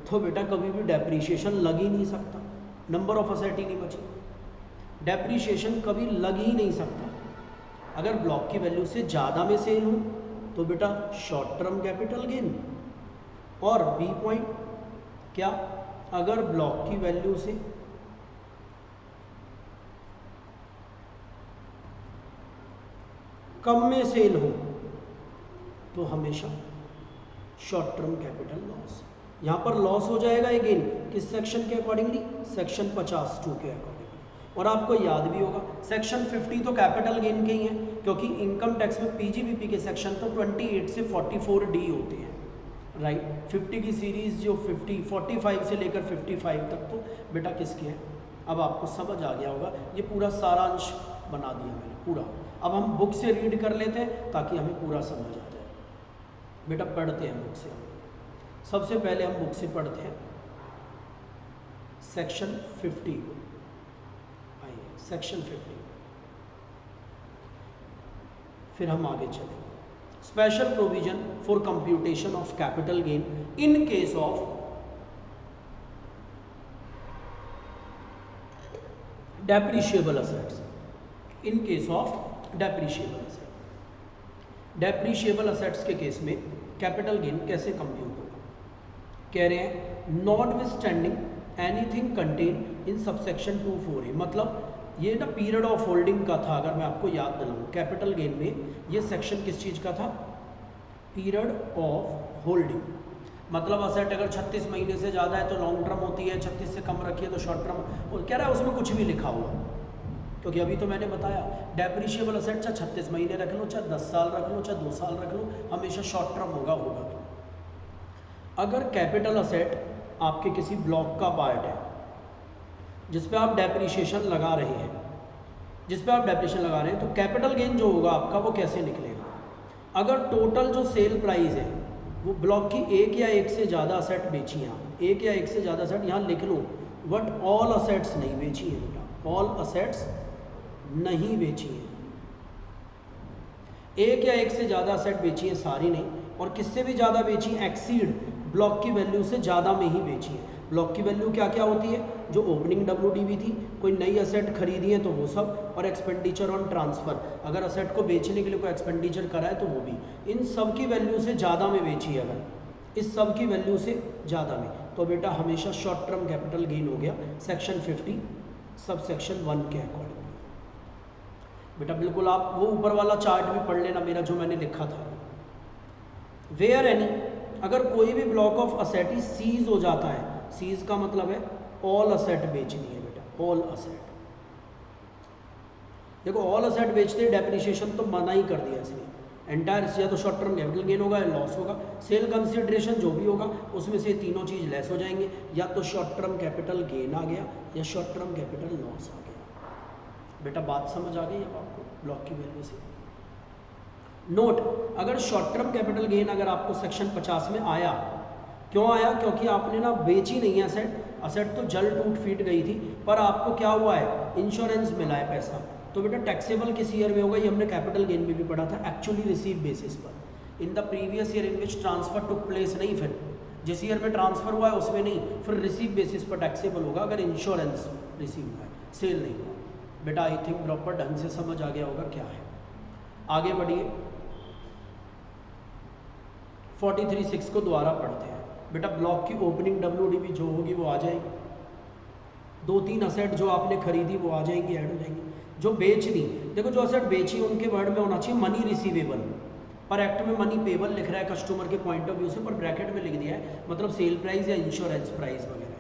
तो बेटा कभी भी डेप्रीशिएशन लग ही नहीं सकता, नंबर ऑफ असेट ही नहीं बची, डेप्रीशिएशन कभी लग ही नहीं सकता। अगर ब्लॉक की वैल्यू से ज़्यादा में सेल हो तो बेटा शॉर्ट टर्म कैपिटल गेन। और बी पॉइंट क्या, अगर ब्लॉक की वैल्यू से कम में सेल हो तो हमेशा शॉर्ट टर्म कैपिटल लॉस। यहाँ पर लॉस हो जाएगा अगेन किस सेक्शन के अकॉर्डिंगली, सेक्शन 52 के अकॉर्डिंग। और आपको याद भी होगा सेक्शन 50 तो कैपिटल गेन के ही है, क्योंकि इनकम टैक्स में पीजीबीपी के सेक्शन तो 28 से 44 डी होते हैं, राइट। 50 की सीरीज जो 45 से लेकर 55 तक तो बेटा किसके हैं। अब आपको समझ आ गया होगा, ये पूरा सारांश बना दिया मैंने पूरा। अब हम बुक से रीड कर लेते हैं ताकि हमें पूरा समझ आ जाए। बेटा पढ़ते हैं बुक से। सबसे पहले हम बुक से पढ़ते हैं सेक्शन 50 को। आइए सेक्शन 50, फिर हम आगे चलेंगे। Special provision for computation of capital gain in case of depreciable assets, in case of depreciable asset. Depreciable assets के केस में कैपिटल गेन कैसे कंप्यूट होगा। कह रहे हैं notwithstanding anything contain in subsection 2(4)(a), मतलब ये ना पीरियड ऑफ होल्डिंग का था। अगर मैं आपको याद दिलाऊं कैपिटल गेन में ये सेक्शन किस चीज़ का था, पीरियड ऑफ होल्डिंग। मतलब असेट अगर 36 महीने से ज़्यादा है तो लॉन्ग टर्म होती है, 36 से कम रखिए तो शॉर्ट टर्म। और कह रहा है उसमें कुछ भी लिखा हुआ, क्योंकि अभी तो मैंने बताया डेप्रिशिएबल असेट चाहे 36 महीने रख लो, चाहे 10 साल रख लो, चाहे 2 साल रख लो, हमेशा शॉर्ट टर्म होगा। अगर कैपिटल असेट आपके किसी ब्लॉक का पार्ट है जिस पे आप डेप्रिशिएशन लगा रहे हैं, तो कैपिटल गेन जो होगा आपका वो कैसे निकलेगा। अगर टोटल जो सेल प्राइस है वो ब्लॉक की एक या एक से ज़्यादा असेट बेची है, एक या एक से ज़्यादा असेट यहाँ लिख लो, बट ऑल असेट्स नहीं बेची है बेटा, ऑल असेट्स नहीं बेची है। एक या एक से ज़्यादा असेट बेची है, सारी नहीं। और किससे भी ज़्यादा बेची है, एक्सीड ब्लॉक की वैल्यू से ज़्यादा में ही बेची है। ब्लॉक की वैल्यू क्या क्या होती है, जो ओपनिंग डब्ल्यूडीवी थी, कोई नई असेट खरीदी है तो वो सब, और एक्सपेंडिचर ऑन ट्रांसफ़र, अगर असेट को बेचने के लिए कोई एक्सपेंडिचर करा है तो वो भी, इन सब की वैल्यू से ज़्यादा में बेची है। अगर इस सब की वैल्यू से ज़्यादा में, तो बेटा हमेशा शॉर्ट टर्म कैपिटल गेन हो गया सेक्शन 50 सब सेक्शन 1 के अकॉर्डिंग। बेटा बिल्कुल आप वो ऊपर वाला चार्ट भी पढ़ लेना मेरा जो मैंने लिखा था। वेयर एनी, अगर कोई भी block of asset he sees हो जाता है, सीज का मतलब है ऑल असेट बेच दिए बेटा, ऑल असेट। देखो ऑल असेट बेचते डेप्रिशिएशन तो मना ही कर दिया इसमें, एंटायर या तो शॉर्ट टर्म कैपिटल गेन होगा या लॉस होगा। सेल कंसिडरेशन जो भी होगा उसमें से तीनों चीज़ लेस हो जाएंगे, या तो शॉर्ट टर्म कैपिटल गेन आ गया या शॉर्ट टर्म कैपिटल लॉस आ गया। बेटा बात समझ आ गई अब आपको ब्लॉक की वैल्यू से। नोट, अगर शॉर्ट टर्म कैपिटल गेन अगर आपको सेक्शन 50 में आया, क्यों आया, क्योंकि आपने ना बेची नहीं है असेट, असेट तो जल टूट फीट गई थी, पर आपको क्या हुआ है, इंश्योरेंस मिला है पैसा, तो बेटा टैक्सेबल किस ईयर में होगा, ये हमने कैपिटल गेन में भी पढ़ा था, एक्चुअली रिसीव बेसिस पर। In the previous year in which transfer took place, नहीं, फिर जिस ईयर में ट्रांसफर हुआ है उसमें नहीं, फिर रिसीव बेसिस पर टैक्सेबल होगा अगर इंश्योरेंस रिसीव हुआ है, सेल नहीं हुआ। बेटा आई थिंक प्रॉपर ढंग से समझ आ गया होगा क्या है। आगे बढ़िए 43(6) को दोबारा पढ़ते हैं। बेटा ब्लॉक की ओपनिंग डब्ल्यूडीवी जो होगी वो आ जाएगी, 2-3 असेट जो आपने खरीदी वो आ जाएंगी, ऐड हो जाएंगी। जो बेच दी, देखो जो असेट बेची उनके वर्ड में होना चाहिए मनी रिसीवेबल, पर एक्ट में मनी पेबल लिख रहा है कस्टमर के पॉइंट ऑफ व्यू से, पर ब्रैकेट में लिख दिया है, मतलब सेल प्राइस या इंश्योरेंस प्राइस वगैरह है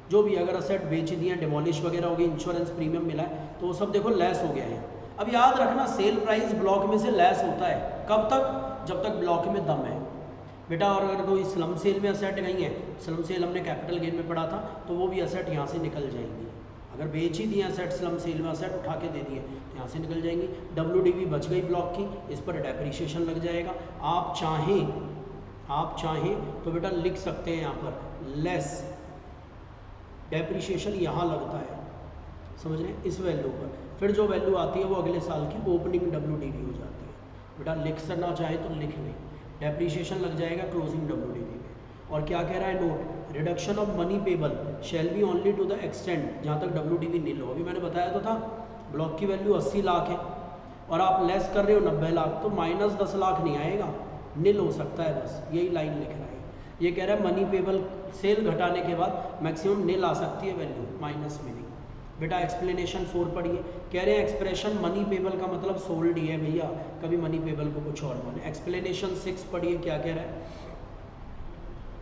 जो भी। अगर असेट बेच दिया, डिमोलिश वगैरह हो गई, इंश्योरेंस प्रीमियम मिला है, तो वो सब देखो लेस हो गया है। अब याद रखना सेल प्राइस ब्लॉक में से लेस होता है, कब तक, जब तक ब्लॉक में दम है बेटा। और अगर कोई स्लम सेल में असेट गई है, स्लम सेल हमने कैपिटल गेन में पढ़ा था, तो वो भी असेट यहाँ से निकल जाएंगी। अगर बेच ही दिए असेट, स्लम सेल में असेट उठा के दे दिए, यहाँ से निकल जाएंगी। डब्ल्यूडीवी बच गई ब्लॉक की, इस पर डेप्रिशिएशन लग जाएगा। आप चाहें तो बेटा लिख सकते हैं यहाँ पर लेस डेप्रिशिएशन यहाँ लगता है, समझ रहे हैं, इस वैल्यू पर। फिर जो वैल्यू आती है वो अगले साल की ओपनिंग डब्ल्यूडीवी हो जाती है। बेटा लिख सकना चाहे तो लिख लें, डेप्रिशिएशन लग जाएगा क्लोजिंग डब्ल्यूडीवी में। और क्या कह रहा है note, reduction of money payable shall be only to the extent जहाँ तक डब्ल्यूडीवी नील हो। अभी मैंने बताया तो था ब्लॉक की वैल्यू 80 लाख है और आप लेस कर रहे हो 90 लाख, तो -10 लाख नहीं आएगा, नील हो सकता है, बस यही लाइन लिख रहा है। ये कह रहा है मनी पेबल सेल घटाने के बाद मैक्सिमम नील आ सकती है वैल्यू, माइनस मीनिंग। बेटा एक्सप्लेनेशन 4 पढ़िए। कह रहे हैं एक्सप्रेशन मनी पेबल का मतलब सोल्ड ही है भैया, कभी मनी पेबल को कुछ और बोले। एक्सप्लेनेशन 6 पढ़िए, क्या कह रहा है?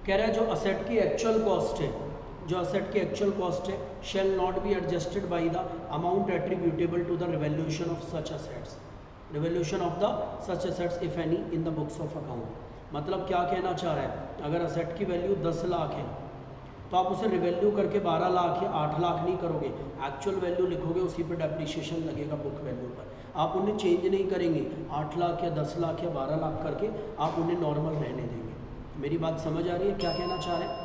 कह रहा है जो असेट की एक्चुअल कॉस्ट है, जो असेट की एक्चुअल कॉस्ट है, shall not be adjusted by the amount attributable to the revaluation of such assets, revaluation of the such assets if any in the books of account. मतलब क्या कहना चाह रहा है? अगर असेट की वैल्यू 10 लाख है तो आप उसे रिवैल्यू करके 12 लाख या 8 लाख नहीं करोगे, एक्चुअल वैल्यू लिखोगे, उसी पर डेप्रिसिएशन लगेगा बुक वैल्यू पर। आप उन्हें चेंज नहीं करेंगे, 8 लाख या 10 लाख या 12 लाख करके आप उन्हें नॉर्मल रहने देंगे। मेरी बात समझ आ रही है? क्या कहना चाह रहे हैं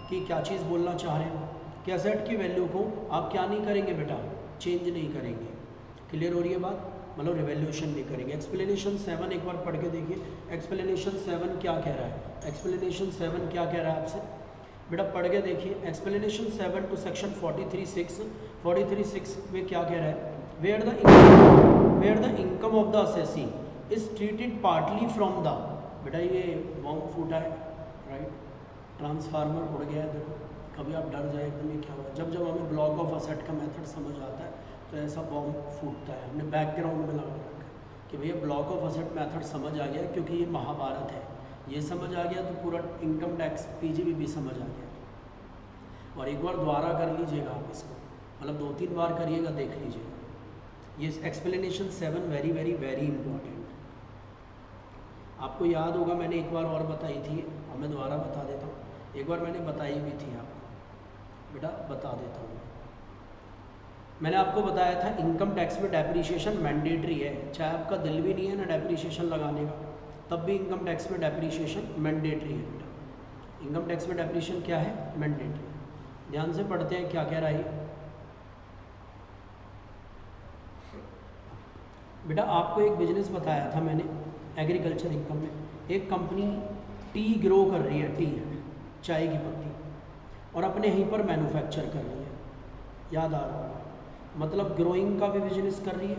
कि क्या चीज़ बोलना चाह रहे हैं कि असेट की वैल्यू को आप क्या नहीं करेंगे बेटा, चेंज नहीं करेंगे। क्लियर हो रही है बात? मतलब रिवैल्यूएशन नहीं करेंगे। एक्सप्लेनेशन 7 एक बार पढ़ के देखिए। एक्सप्लेनेशन 7 क्या कह रहा है? एक्सप्लेनेशन 7 क्या कह रहा है आपसे? बेटा पढ़ के देखिए। एक्सप्लेनेशन 7 टू सेक्शन 43(6) में क्या कह रहा है? Where the income of the assessee is treated partly from the, बेटा ये बॉम्ब फूटा है, राइट, ट्रांसफार्मर उड़ गया है, देखो कभी आप डर जाए एकदम ये क्या हुआ। जब जब हमें ब्लॉक ऑफ असेट का मेथड समझ आता है तो ऐसा बॉम्ब फूटता है। हमने बैकग्राउंड में लगा रखा है कि भैया ब्लॉक ऑफ असेट मेथड समझ आ गया, क्योंकि ये महाभारत है, ये समझ आ गया तो पूरा इनकम टैक्स पीजीबी समझ आ गया। और एक बार दोबारा कर लीजिएगा आप इसको, मतलब 2-3 बार करिएगा, देख लीजिएगा। ये explanation 7 very very very important. आपको याद होगा मैंने एक बार और बताई थी, और मैं दोबारा बता देता हूँ। एक बार मैंने बताई भी थी आपको, बेटा बता देता हूँ। मैंने आपको बताया था इनकम टैक्स में डेप्रिसिएशन मैंडेटरी है, चाहे आपका दिल भी नहीं है ना डेप्रिसिएशन लगाने का, तब भी इनकम टैक्स में डेप्रिसिएशन मैंडेटरी है बेटा। इनकम टैक्स में डेप्रिसिएशन क्या है? मैंडेटरी। ध्यान से पढ़ते हैं क्या कह रहा है बेटा। आपको एक बिजनेस बताया था मैंने एग्रीकल्चर इनकम में। एक कंपनी टी ग्रो कर रही है, टी चाय की पत्ती, और अपने यहीं पर मैन्युफैक्चर कर रही है, याद आ रहा है? मतलब ग्रोइंग का भी बिजनेस कर रही है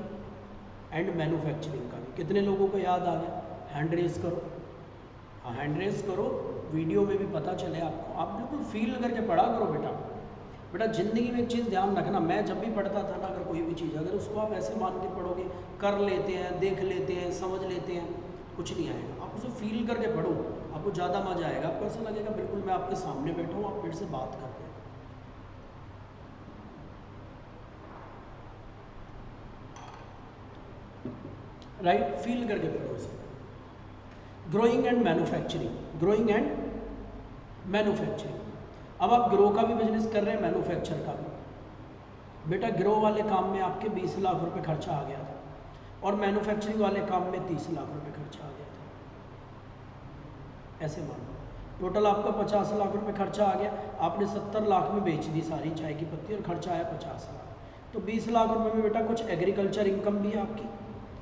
एंड मैन्युफैक्चरिंग का भी। कितने लोगों को याद आ गया? हैंड रेस करो, हाँ हैंड रेस करो, वीडियो में भी पता चले आपको। आप बिल्कुल फील करके पढ़ा करो बेटा। बेटा ज़िंदगी में एक चीज़ ध्यान रखना, मैं जब भी पढ़ता था ना, अगर कोई भी चीज़ अगर उसको आप ऐसे मान के पढ़ोगे, कर लेते हैं, देख लेते हैं, समझ लेते हैं, कुछ नहीं आएगा। आप उसे फील करके पढ़ो, आपको ज़्यादा मजा आएगा। आपको ऐसा लगेगा बिल्कुल मैं आपके सामने बैठा हूँ, आप मेरे से बात कर रहे हैं। राइट, फील करके पढ़ो इसे। Growing and manufacturing, growing and manufacturing. अब आप ग्रो का भी बिजनेस कर रहे हैं, मैन्युफैक्चर का भी। बेटा ग्रो वाले काम में आपके 20 लाख रुपए खर्चा आ गया था, और मैन्युफैक्चरिंग वाले काम में 30 लाख रुपए खर्चा आ गया था। ऐसे मानो टोटल आपका 50 लाख रुपए खर्चा आ गया, आपने 70 लाख में बेच दी सारी चाय की पत्ती और खर्चा आया 50 लाख। तो 20 लाख रुपए में बेटा कुछ एग्रीकल्चर इनकम भी है आपकी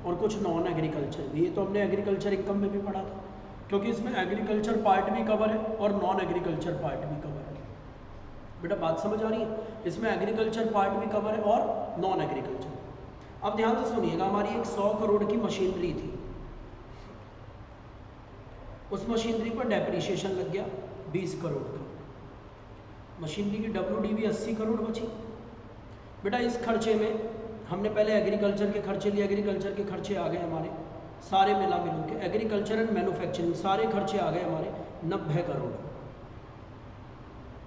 और कुछ नॉन एग्रीकल्चर भी। ये तो हमने एग्रीकल्चर इनकम में भी पढ़ा था, क्योंकि इसमें एग्रीकल्चर पार्ट भी कवर है और नॉन एग्रीकल्चर पार्ट भी कवर है। बेटा बात समझ आ रही है? इसमें एग्रीकल्चर पार्ट भी कवर है और नॉन एग्रीकल्चर। अब ध्यान से सुनिएगा, हमारी एक 100 करोड़ की मशीनरी थी, उस मशीनरी पर डेप्रिसिएशन लग गया 20 करोड़ का, मशीनरी की WDV 80 करोड़ बची। बेटा इस खर्चे में हमने पहले एग्रीकल्चर के खर्चे लिए, एग्रीकल्चर के खर्चे आ गए हमारे सारे मिला मिलू के, एग्रीकल्चर एंड मैन्युफैक्चरिंग सारे खर्चे आ गए हमारे 90 करोड़,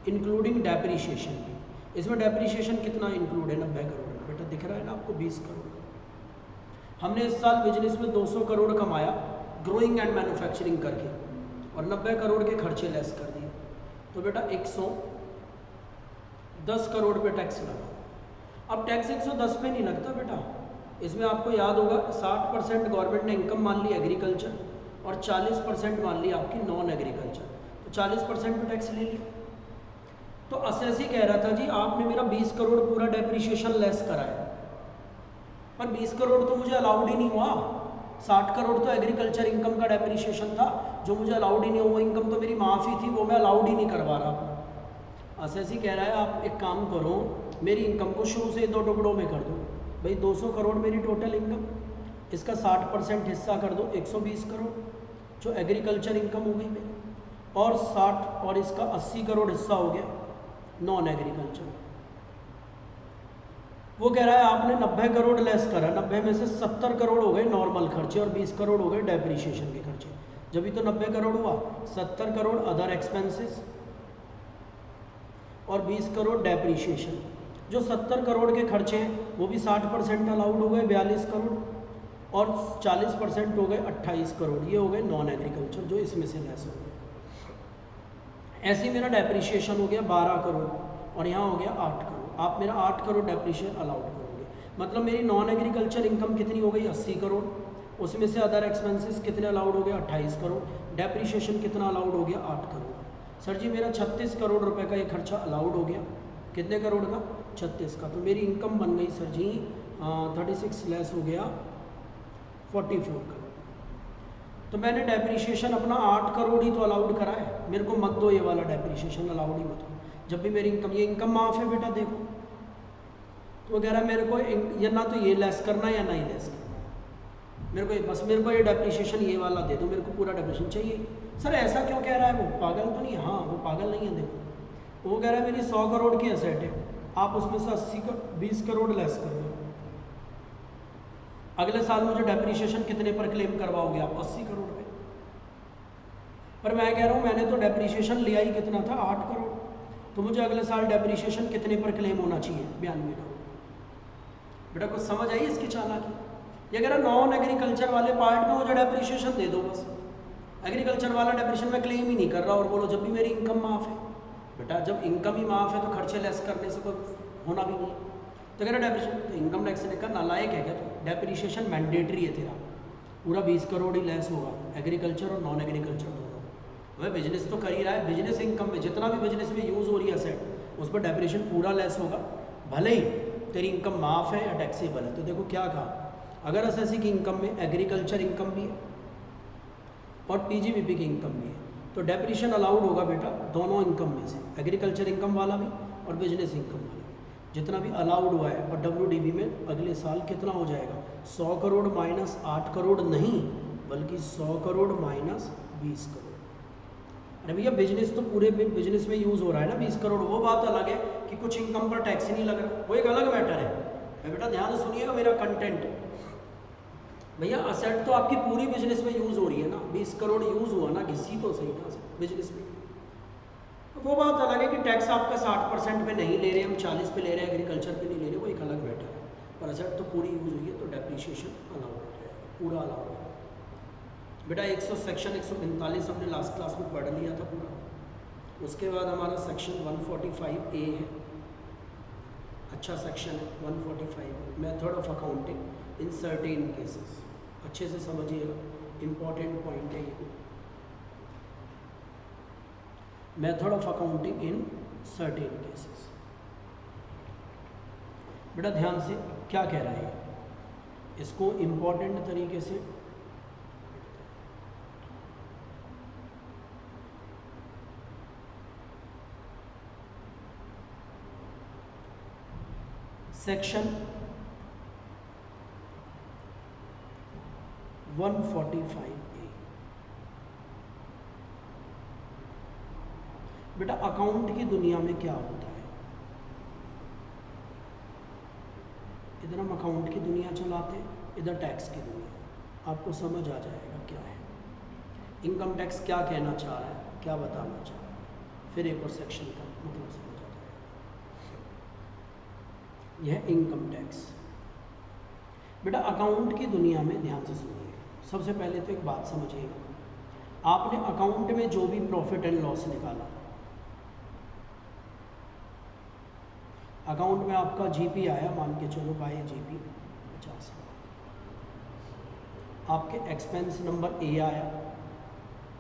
इंक्लूडिंग डेप्रिसिएशन भी। इसमें डेप्रिसिएशन कितना इंक्लूड है? 90 करोड़। बेटा दिख रहा है ना आपको 20 करोड़। हमने इस साल बिजनेस में 200 करोड़ कमाया ग्रोइंग एंड मैन्युफैक्चरिंग करके, और 90 करोड़ के खर्चे लेस कर दिए, तो बेटा 110 करोड़ पे टैक्स लगा। अब टैक्स 110 पे नहीं लगता बेटा, इसमें आपको याद होगा 60% गवर्नमेंट ने इनकम मान ली एग्रीकल्चर और 40% मान ली आपकी नॉन एग्रीकल्चर, तो 40% पे टैक्स ले लिया। तो असेसी कह रहा था जी आपने मेरा 20 करोड़ पूरा डेप्रिसिएशन लेस कराया, पर 20 करोड़ तो मुझे अलाउड ही नहीं हुआ। 60 करोड़ तो एग्रीकल्चर इनकम का डेप्रिसिएशन था जो मुझे अलाउड ही नहीं हुआ, इनकम तो मेरी माफ़ ही थी, वो मैं अलाउड ही नहीं करवा रहा। असेसी कह रहा है आप एक काम करो, मेरी इनकम को शुरू से 2 टुकड़ों में कर दो। भाई 200 करोड़ मेरी टोटल इनकम, इसका 60% हिस्सा कर दो 120 करोड़, जो एग्रीकल्चर इनकम हो गई मेरी, और 60 और इसका 80 करोड़ हिस्सा हो गया नॉन एग्रीकल्चर। वो कह रहा है आपने 90 करोड़ लेस करा, 90 में से 70 करोड़ हो गए नॉर्मल खर्चे और 20 करोड़ हो गए डेप्रीशिएशन के खर्चे। जब भी तो 90 करोड़ हुआ, 70 करोड़ अदर एक्सपेंसेस और 20 करोड़ डेप्रीशिएशन। जो 70 करोड़ के खर्चे हैं वो भी 60% अलाउड हो गए 42 करोड़, और 40% हो गए 28 करोड़। ये हो गए नॉन एग्रीकल्चर जो इसमें से लेस हो गए। ऐसे ही मेरा डेप्रीशिएशन हो गया 12 करोड़ और यहाँ हो गया 8 करोड़। आप मेरा 8 करोड़ डेप्रीशिएशन अलाउड करोगे, मतलब मेरी नॉन एग्रीकल्चर इनकम कितनी हो गई 80 करोड़, उसमें से अदर एक्सपेंसेस कितने अलाउड हो गया 28 करोड़, डेप्रीशिएशन कितना अलाउड हो गया 8 करोड़। सर जी मेरा 36 करोड़ रुपए का ये खर्चा अलाउड हो गया, कितने करोड़ का 36 का। तो मेरी इनकम बन गई सर जी 36 लेस हो गया 44 करोड़। तो मैंने डेप्रीशिएशन अपना 8 करोड़ ही तो अलाउड करा है, मेरे को मत दो ये वाला डेप्रीशिएशन, अलाउड ही मत दो। जब भी मेरी इनकम, ये इनकम माफ है बेटा देखो, तो वो कह रहा है मेरे को या ना तो ये लेस करना या ना ही लेस करना, मेरे को बस मेरे को ये डेप्रीशिएशन ये वाला दे दो, मेरे को पूरा डेप्रीशिएशन चाहिए। सर ऐसा क्यों कह रहा है, वो पागल तो नहीं है? हाँ वो पागल नहीं है। देखो वो कह रहा है मेरी 100 करोड़ की एसेट है, आप उसमें से 20 करोड़ लेस कर दो, अगले साल मुझे डेप्रीशिएशन कितने पर क्लेम करवाओगे आप? 80 करोड़ पे। पर मैं कह रहा हूँ मैंने तो डेप्रीशिएशन लिया ही कितना था 8 करोड़, तो मुझे अगले साल डेप्रीशिएशन कितने पर क्लेम होना चाहिए? 92 करोड़। बेटा कुछ समझ आई इसकी चालाकी? ये कह रहा नॉन एग्रीकल्चर वाले पार्ट में मुझे डेप्रीशिएशन दे दो बस, एग्रीकल्चर वाला डेप्रीशिएशन में क्लेम ही नहीं कर रहा, और बोलो जब भी मेरी इनकम माफ है। बेटा जब इनकम ही माफ है तो खर्चे लेस करने से कोई होना भी नहीं। तो कह रहा डेप्रीशिएशन, तो इनकम टैक्स ने कहा नालायक है क्या? तो डेप्रीशिएशन मैंडेटरी है तेरा, पूरा 20 करोड़ ही लेस होगा एग्रीकल्चर और नॉन एग्रीकल्चर दोनों। वह बिजनेस तो कर ही रहा है, बिजनेस इनकम में जितना भी बिजनेस में यूज़ हो रही है असेट, उस पर डेप्रीशिएशन पूरा लेस होगा, भले ही तेरी इनकम माफ है या टैक्सेबल है। तो देखो क्या कहा, अगर एसएससी की इनकम में एग्रीकल्चर इनकम भी है और पीजीबीपी की इनकम भी है, तो डेप्रीशिएशन अलाउड होगा बेटा दोनों इनकम में से, एग्रीकल्चर इनकम वाला भी और बिजनेस इनकम वाला भी, जितना भी अलाउड हुआ है। और डब्ल्यूडीबी में अगले साल कितना हो जाएगा? 100 करोड़ माइनस 8 करोड़ नहीं, बल्कि 100 करोड़ माइनस 20 करोड़। अरे भैया बिजनेस तो पूरे बिजनेस में यूज़ हो रहा है ना 20 करोड़, वो बात अलग है कि कुछ इनकम पर टैक्स ही नहीं लग रहा, वो एक अलग मैटर है। बेटा ध्यान से सुनिएगा मेरा कंटेंट। भैया असेट तो आपकी पूरी बिजनेस में यूज़ हो रही है ना, 20 करोड़ यूज़ हुआ ना, घिसी तो सही ना बिजनेस में। वो बात अलग है कि टैक्स आपका 60% पे नहीं ले रहे, हम 40 पे ले रहे हैं, एग्रीकल्चर पे नहीं ले रहे, वो एक अलग मैटर है। पर असेट तो पूरी यूज़ हुई है तो डेप्रीशिएशन अलाउड हो जाएगा, पूरा अलाउड है। बेटा 100 सेक्शन 145 हमने लास्ट क्लास में पढ़ लिया था पूरा। उसके बाद हमारा सेक्शन 145A है, अच्छा सेक्शन है 145, method of accounting in certain cases. अच्छे से समझिएगा, इम्पॉर्टेंट पॉइंट है ये, method of accounting in certain cases. बेटा ध्यान से क्या कह रहा है, इसको इम्पॉर्टेंट तरीके से सेक्शन 145A। बेटा अकाउंट की दुनिया में क्या होता है, इधर हम अकाउंट की दुनिया चलाते हैं, इधर टैक्स की दुनिया। आपको समझ आ जाएगा क्या है इनकम टैक्स, क्या कहना चाह रहा है, क्या बताना चाह रहा है, फिर एक और सेक्शन का मतलब समझ आ जाएगा। यह इनकम टैक्स। बेटा अकाउंट की दुनिया में ध्यान से सुनिए, सबसे पहले तो एक बात समझिएगा, आपने अकाउंट में जो भी प्रॉफिट एंड लॉस निकाला, अकाउंट में आपका जीपी आया, मान के चलो बाय जीपी 50, आपके एक्सपेंस नंबर ए आया,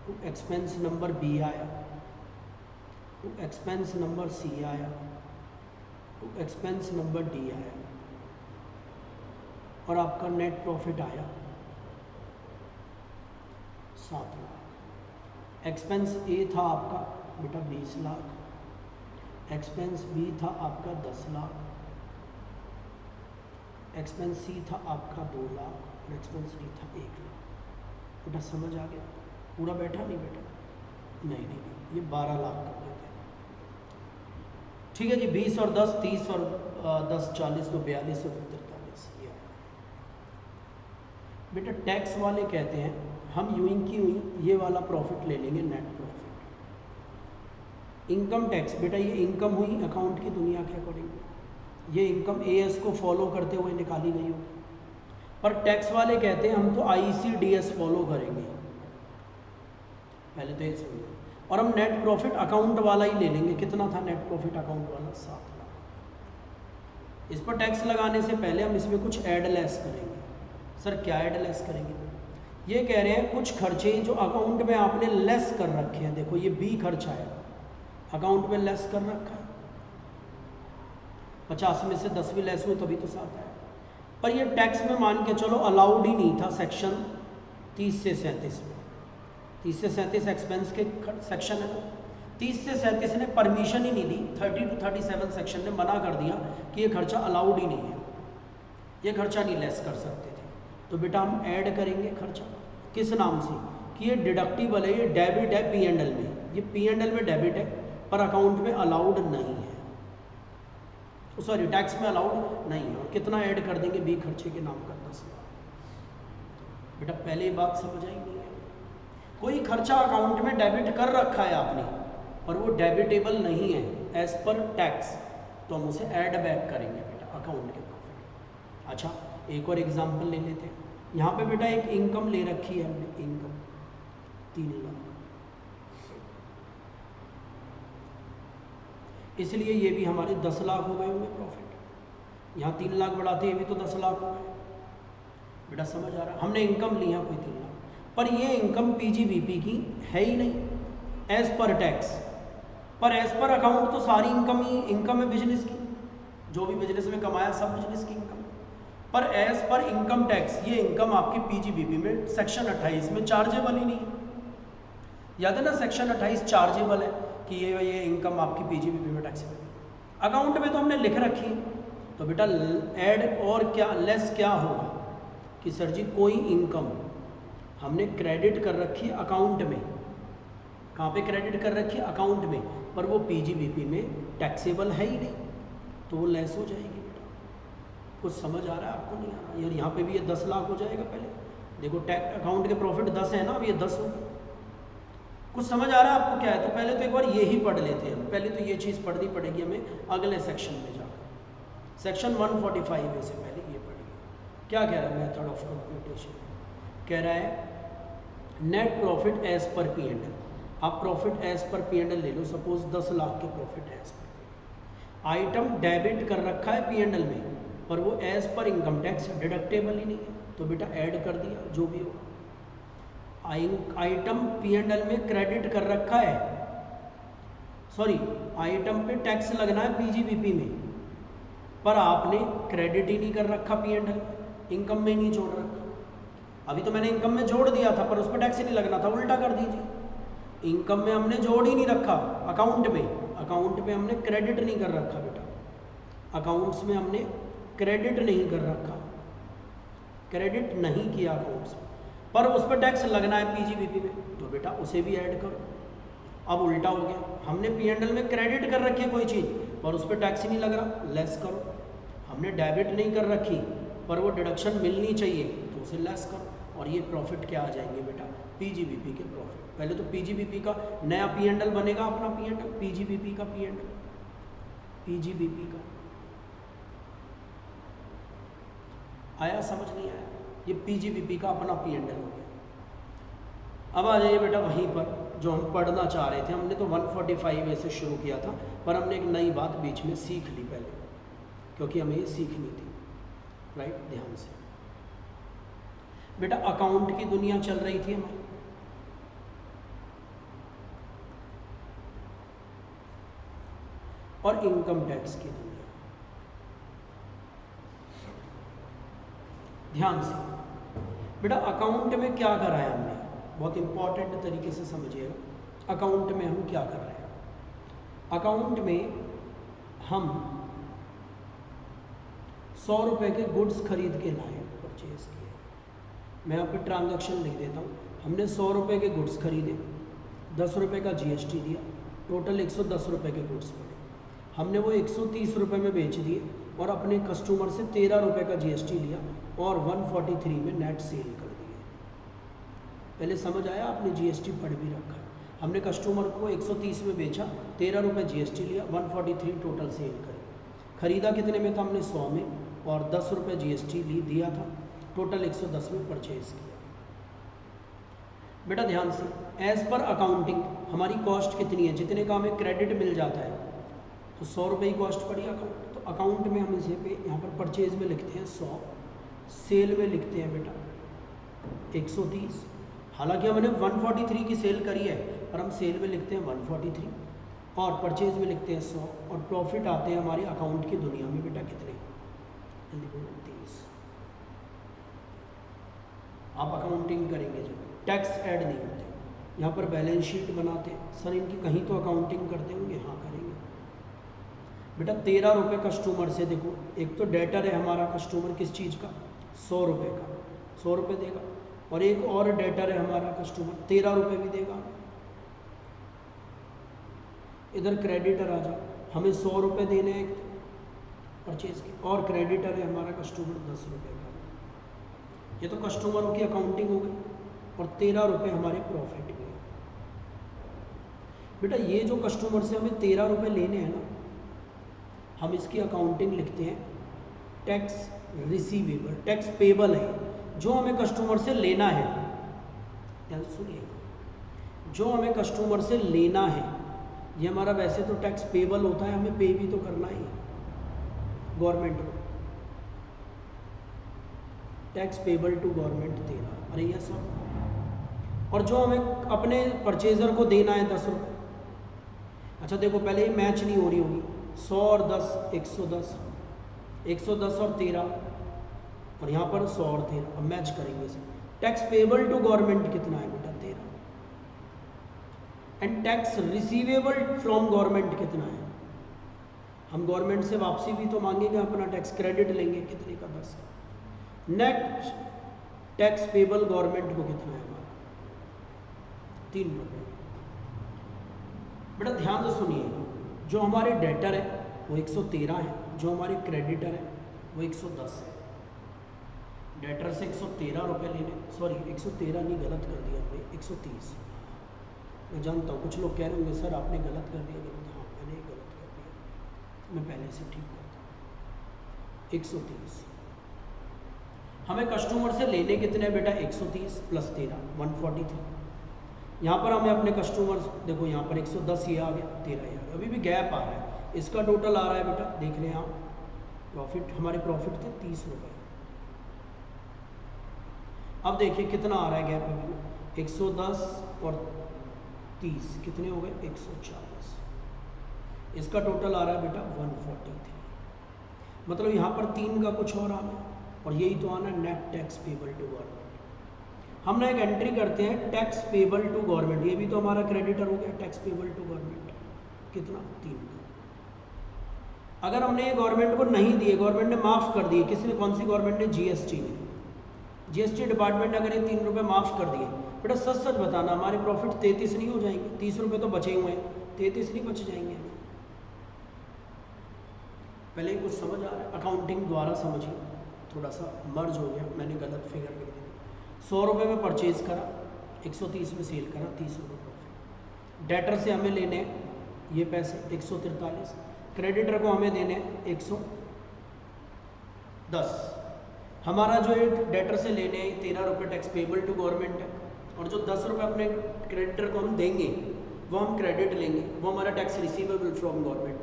तो एक्सपेंस नंबर बी आया, तो एक्सपेंस नंबर सी आया, तो एक्सपेंस नंबर डी आया, और आपका नेट प्रॉफिट आया 7 लाख। एक्सपेंस ए था आपका बेटा 20 लाख, एक्सपेंस बी था आपका 10 लाख, एक्सपेंस सी था आपका 2 लाख, और एक्सपेंस डी था 1 लाख। बेटा समझ आ गया, पूरा बैठा नहीं बैठा? नहीं नहीं नहीं, ये 12 लाख कर देते हैं। ठीक है जी, 20 और 10 30 और 10 40 तो 42 और 43 ये बेटा टैक्स वाले कहते हैं हम यूं की यूं ये वाला प्रॉफिट ले लेंगे, नेट प्रॉफिट। इनकम टैक्स बेटा ये इनकम हुई अकाउंट की दुनिया के अकॉर्डिंग, ये इनकम एएस को फॉलो करते हुए निकाली गई होगी। पर टैक्स वाले कहते हैं हम तो आईसीडीएस फॉलो करेंगे, पहले तो ये समझो। और हम नेट प्रॉफिट अकाउंट वाला ही ले लेंगे। कितना था नेट प्रॉफिट अकाउंट वाला? 7 लाख। इस पर टैक्स लगाने से पहले हम इसमें कुछ ऐड लेस करेंगे। सर क्या ऐड लेस करेंगे? ये कह रहे हैं कुछ खर्चे जो अकाउंट में आपने लेस कर रखे हैं। देखो ये बी खर्चा है, अकाउंट में लेस कर रखा है, 50 में से 10 भी लेस हुए तभी तो 7 है। पर ये टैक्स में मान के चलो अलाउड ही नहीं था सेक्शन 30 से 37 में। 30 से 37 एक्सपेंस के सेक्शन है ना, 30 से 37 ने परमिशन ही नहीं दी। 30 to 37 सेक्शन ने मना कर दिया कि ये खर्चा अलाउड ही नहीं है, ये खर्चा नहीं लेस कर सकते थे। तो बेटा हम ऐड करेंगे खर्चा, किस नाम से कि ये डिडक्टिबल है, ये डेबिट है P&L में, ये P&L में डेबिट है पर अकाउंट में अलाउड नहीं है, सॉरी टैक्स में अलाउड नहीं है। और कितना ऐड कर देंगे? बी खर्चे के नाम का 10 लाख। बेटा पहले ये बात समझ आई नहीं है? कोई खर्चा अकाउंट में डेबिट कर रखा है आपने और वो डेबिटेबल नहीं है एज पर टैक्स, तो हम उसे ऐड बैक करेंगे बेटा अकाउंट के प्रॉफिट। अच्छा एक और एग्जांपल ले लेते हैं। यहाँ पे बेटा एक इनकम ले रखी है हमने, इनकम 3 लाख, इसलिए ये भी हमारे 10 लाख हो गए होंगे प्रॉफिट। यहाँ 3 लाख बढ़ाते ये भी तो 10 लाख हो गए। बेटा समझ आ रहा है? हमने इनकम ली है कोई 3 लाख, पर ये इनकम पीजीबीपी की है ही नहीं एज पर टैक्स। पर एज पर अकाउंट तो सारी इनकम ही इनकम है बिजनेस की, जो भी बिजनेस में कमाया सब बिजनेस की इनकम। पर एज पर इनकम टैक्स ये इनकम आपकी पीजीबीपी में सेक्शन 28 में चार्जेबल ही नहीं है। याद है ना सेक्शन 28 चार्जेबल है कि ये इनकम आपकी पीजीबीपी में टैक्सेबल है। अकाउंट में तो हमने लिख रखी है, तो बेटा ऐड और क्या लेस क्या होगा कि सर जी कोई इनकम हमने क्रेडिट कर रखी है अकाउंट में। कहाँ पे क्रेडिट कर रखी है? अकाउंट में, पर वो पीजीबीपी में टैक्सेबल है ही नहीं, तो वो लेस हो जाएगी। बेटा कुछ समझ आ रहा है आपको? नहीं आ रहा यार? यहाँ पे भी ये 10 लाख हो जाएगा। पहले देखो टैक्स अकाउंट के प्रॉफिट 10 है ना, अब ये 10 हो। कुछ समझ आ रहा है आपको क्या है? तो पहले तो एक बार ये ही पढ़ लेते हैं। पहले तो ये चीज़ पढ़नी पड़ेगी हमें अगले सेक्शन में जाकर। सेक्शन 145 में से पहले ये पढ़िए क्या कह रहा है। मेथड ऑफ कंप्यूटेशन कह रहा है नेट प्रॉफिट एज पर P&L। आप प्रॉफिट एज पर P&L ले लो। सपोज 10 लाख के प्रॉफिट एज पर आइटम डेबिट कर रखा है P&L में, पर वो as per income tax deductible ही नहीं है, तो बेटा ऐड कर दिया जो भी हो। आइटम P&L में क्रेडिट कर रखा है, सॉरी आइटम पे टैक्स लगना है पीजीबीपी में, पर आपने क्रेडिट ही नहीं कर रखा P&L, इनकम में नहीं जोड़ रखा। अभी तो मैंने इनकम में जोड़ दिया था पर उस पर टैक्स ही नहीं लगना था, उल्टा कर दीजिए। इनकम में हमने जोड़ ही नहीं रखा अकाउंट में, अकाउंट में हमने क्रेडिट नहीं कर रखा बेटा, अकाउंट्स में हमने क्रेडिट नहीं कर रखा, क्रेडिट नहीं किया अकाउंट्स में, पर उस पर टैक्स लगना है पीजीबीपी में, तो बेटा उसे भी ऐड करो। अब उल्टा हो गया, हमने P&L में क्रेडिट कर रखी है कोई चीज़ पर उस पर टैक्स ही नहीं लग रहा, लेस करो। हमने डेबिट नहीं कर रखी पर वो डिडक्शन मिलनी चाहिए तो उसे लेस करो, और ये प्रॉफिट क्या आ जाएंगे बेटा? पीजीबीपी के प्रॉफिट। पहले तो पीजीबीपी का नया P&L बनेगा, अपना P&L, पीजीबीपी का P&L, पीजीबीपी का आया? समझ नहीं आया? ये पीजीबीपी का अपना P&L हो गया। अब आ जाइए बेटा वहीं पर जो हम पढ़ना चाह रहे थे। हमने तो 145 ऐसे शुरू किया था, पर हमने एक नई बात बीच में सीख ली पहले, क्योंकि हमें ये सीखनी थी। राइट, ध्यान से बेटा। अकाउंट की दुनिया चल रही थी हमारी, और इनकम टैक्स की दुनिया। ध्यान से बेटा, अकाउंट में क्या करा है हमने, बहुत इंपॉर्टेंट तरीके से समझिएगा। अकाउंट में हम क्या कर रहे हैं? अकाउंट में हम 100 रुपये के गुड्स खरीद के लाए, परचेज किए। मैं यहाँ पे ट्रांजैक्शन लिख देता हूँ। हमने 100 रुपये के गुड्स खरीदे, 10 रुपये का GST दिया, टोटल 110 रुपये के गुड्स पड़े। हमने वो 130 रुपये में बेच दिए और अपने कस्टमर से 13 रुपये का GST लिया और 143 में नेट सेल कर दिए। पहले समझ आया? आपने GST पढ़ भी रखा है। हमने कस्टमर को 130 में बेचा, 13 रुपये GST लिया, 143 टोटल सेल करी। ख़रीदा कितने में था? हमने 100 में और 10 रुपये GST दिया था, टोटल 110 में परचेज़ किया। बेटा ध्यान से, एज़ पर अकाउंटिंग हमारी कॉस्ट कितनी है? जितने का हमें क्रेडिट मिल जाता है तो 100 रुपये ही कॉस्ट पड़ी अकाउंट। तो अकाउंट में हम इसे पे यहाँ पर परचेज में लिखते हैं 100, सेल में लिखते हैं बेटा 130। हालांकि हमने 143 की सेल करी है पर हम सेल में लिखते हैं 143 और परचेज में लिखते हैं 100 और प्रॉफिट आते हैं हमारे अकाउंट की दुनिया में बेटा कितने? 30। आप अकाउंटिंग करेंगे जो टैक्स ऐड नहीं होते, यहाँ पर बैलेंस शीट बनाते। सर इनकी कहीं तो अकाउंटिंग करते होंगे? हाँ करेंगे बेटा। 13 रुपये कस्टमर से, देखो एक तो डेटर है हमारा कस्टमर किस चीज़ का? 100 रुपये का, 100 रुपये देगा। और एक और डेटर है हमारा कस्टमर 13 रुपये भी देगा। इधर क्रेडिटर आ जाओ, हमें 100 रुपये देने हैं परचेज के और क्रेडिटर है हमारा कस्टमर 10 रुपये का। ये तो कस्टमरों की अकाउंटिंग हो गई और 13 रुपये हमारे प्रॉफिट में। बेटा ये जो कस्टमर से हमें 13 रुपये लेने हैं ना, हम इसकी अकाउंटिंग लिखते हैं टैक्स रिसीवेबल। टैक्स पेबल है जो हमें कस्टमर से लेना है। ध्यान सुनिए, जो हमें कस्टमर से लेना है ये हमारा वैसे तो टैक्स पेबल होता है, हमें पे भी तो करना ही है गवर्नमेंट को। Tax payable to government 13। अरे यस सर। और जो हमें अपने परचेजर को देना है 10 रुपये। अच्छा देखो पहले ये मैच नहीं हो रही होगी, 100 और 10 110, 110 और 13 और यहाँ पर 100 और 13। अब मैच करेंगे इसे। टैक्स पेबल टू गवर्नमेंट कितना है बेटा? 13। And tax receivable from government कितना है? हम गवर्नमेंट से वापसी भी तो मांगेंगे, अपना टैक्स क्रेडिट लेंगे कितने का? 10 का। नेट टैक्स पेबल गवर्नमेंट को कितना है हमारा? 3 रुपये। बेटा ध्यान से सुनिए, जो हमारे डेटर है वो 113 है, जो हमारे क्रेडिटर है वो 110 है। डेटर से 113 रुपये लेने, सॉरी 113 नहीं, गलत कर दिया हमने, 130। मैं जानता हूँ कुछ लोग कह रहे होंगे सर आपने गलत कर दिया। गलत, हाँ मैंने गलत कर दिया, मैं पहले से ठीक करता हूँ। 130 हमें कस्टमर से लेने कितने हैं बेटा? 130 प्लस 13 143। यहाँ पर हमें अपने कस्टमर, देखो यहाँ पर 110 ये आ गया, 13 ये आ गया, अभी भी गैप आ रहा है। इसका टोटल आ रहा है बेटा, देख रहे हैं आप, प्रॉफिट, हमारे प्रॉफिट थे 30 रुपये। अब देखिए कितना आ रहा है गैप अभी, 110 और 30 कितने हो गए? 140। इसका टोटल आ रहा है बेटा 143। मतलब यहाँ पर 3 का कुछ और आना है और यही तो आना net tax payable to government. हम ना एक एंट्री करते हैं टैक्स पेबल टू गवर्नमेंट, ये भी तो हमारा क्रेडिटर हो गया। टैक्स पेबल टू गवर्नमेंट कितना? 3। अगर हमने ये गवर्नमेंट को नहीं दिए, गवर्नमेंट ने माफ़ कर दिए, किसने? कौन सी गवर्नमेंट ने? GST ने। GST डिपार्टमेंट ने अगर ये 3 रुपये माफ़ कर दिए, बेटा सच सच बताना हमारे प्रॉफिट 33 नहीं हो जाएंगे? 30 रुपये तो बचे हुए हैं, 33 नहीं बच जाएंगे? पहले कुछ समझ आ रहा है? अकाउंटिंग द्वारा समझिए, थोड़ा सा मर्ज हो गया, मैंने गलत फिगर लिख दिया। 100 रुपये में परचेज़ करा, 130 में सेल करा, 30 रुपये प्रॉफिट। डेटर से हमें लेने ये पैसे 143, क्रेडिटर को हमें देने 110। हमारा जो एक डेटर से लेने 13 रुपये टैक्स पेबल टू गवर्नमेंट है और जो 10 रुपये अपने क्रेडिटर को हम देंगे वो हम क्रेडिट लेंगे, वो हमारा टैक्स रिसीवेबल फ्रॉम गवर्नमेंट।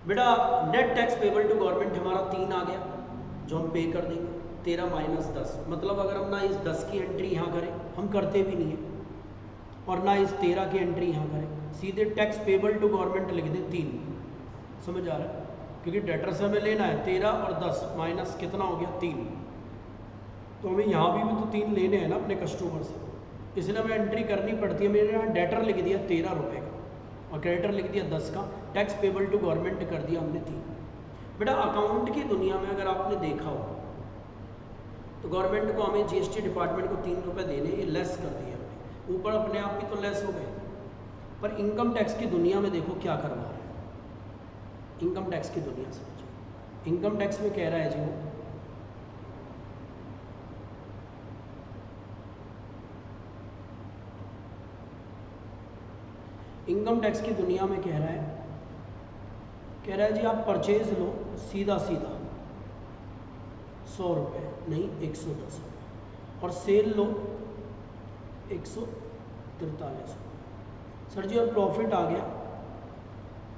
बेटा net tax payable to government हमारा 3 आ गया जो हम पे कर देंगे, 13 माइनस 10। मतलब अगर हम ना इस 10 की एंट्री यहाँ करें, हम करते भी नहीं है, और ना इस 13 की एंट्री यहाँ करें, सीधे टैक्स पेबल टू गवर्नमेंट लिख दें 3। समझ आ रहा है? क्योंकि डेटर से हमें लेना है 13 और 10 माइनस कितना हो गया? 3। तो हमें यहाँ भी तो 3 लेने हैं ना अपने कस्टमर से, इसलिए हमें एंट्री करनी पड़ती है। मैंने यहाँ डेटर लिख दिया 13 रुपये का और क्रेडिटर लिख दिया 10 का, टैक्स पेबल टू गवर्नमेंट कर दिया हमने 3। बेटा अकाउंट की दुनिया में अगर आपने देखा हो तो गवर्नमेंट को हमें जीएसटी डिपार्टमेंट को 3 रुपये देने, ये लेस कर दिए हमने, ऊपर अपने आप भी तो लेस हो गए। पर इनकम टैक्स की दुनिया में देखो क्या करवा रहा है, इनकम टैक्स की दुनिया समझो। इनकम टैक्स में कह रहा है जी वो इनकम टैक्स की दुनिया में कह रहा है जी आप परचेज लो सीधा सीधा 100 रुपये नहीं 110 रुपये, और सेल लो 143 रुपये। सर जी और प्रॉफिट आ गया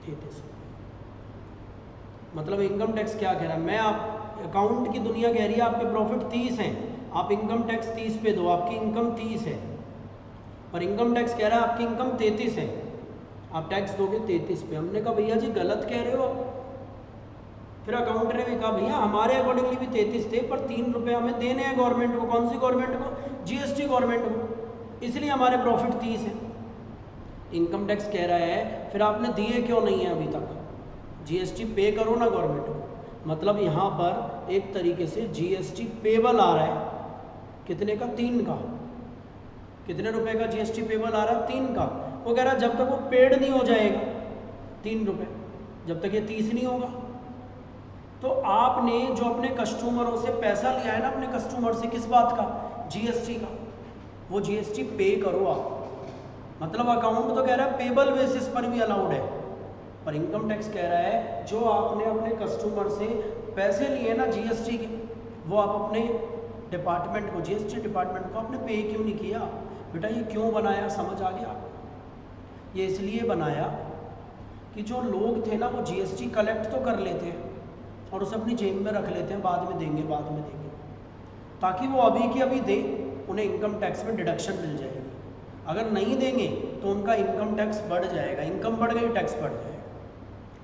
33 रुपये। मतलब इनकम टैक्स क्या कह रहा है, मैं आप अकाउंट की दुनिया कह रही है आपके प्रॉफिट 30 हैं, आप इनकम टैक्स 30 पे दो, आपकी इनकम 30 है, और इनकम टैक्स कह रहा है आपकी इनकम 33 है, आप टैक्स दोगे 33 पे। हमने कहा भैया जी गलत कह रहे हो। फिर अकाउंटेंट ने भी कहा भैया हमारे अकॉर्डिंगली भी 33 थे, पर 3 रुपये हमें देने हैं गवर्नमेंट को। कौन सी गवर्नमेंट को? जीएसटी गवर्नमेंट को, इसलिए हमारे प्रॉफिट 30 है। इनकम टैक्स कह रहा है फिर आपने दिए क्यों नहीं है अभी तक, जीएसटी पे करो ना गवर्नमेंट को। मतलब यहाँ पर एक तरीके से जीएसटी पेबल आ रहा है, कितने का? 3 का। कितने रुपए का जीएसटी पेबल आ रहा है? 3 का। वो कह रहा है जब तक वो पेड नहीं हो जाएगा 3 रुपये, जब तक ये 30 नहीं होगा। तो आपने जो अपने कस्टमरों से पैसा लिया है ना, अपने कस्टमर से, किस बात का? जीएसटी का, वो जीएसटी पे करो आप। मतलब अकाउंट तो कह रहा है पेबल बेसिस पर भी अलाउड है, पर इनकम टैक्स कह रहा है जो आपने अपने कस्टमर से पैसे लिए ना जीएसटी के, वो आप अपने डिपार्टमेंट को, जीएसटी डिपार्टमेंट को आपने पे क्यों नहीं किया? बेटा ये क्यों बनाया, समझ आ गया? ये इसलिए बनाया कि जो लोग थे ना वो जीएसटी कलेक्ट तो कर लेते हैं और उसे अपनी जेब में रख लेते हैं, बाद में देंगे बाद में देंगे, ताकि वो अभी की अभी दे, उन्हें इनकम टैक्स में डिडक्शन मिल जाएगी। अगर नहीं देंगे तो उनका इनकम टैक्स बढ़ जाएगा, इनकम बढ़ गई टैक्स बढ़ जाएगा।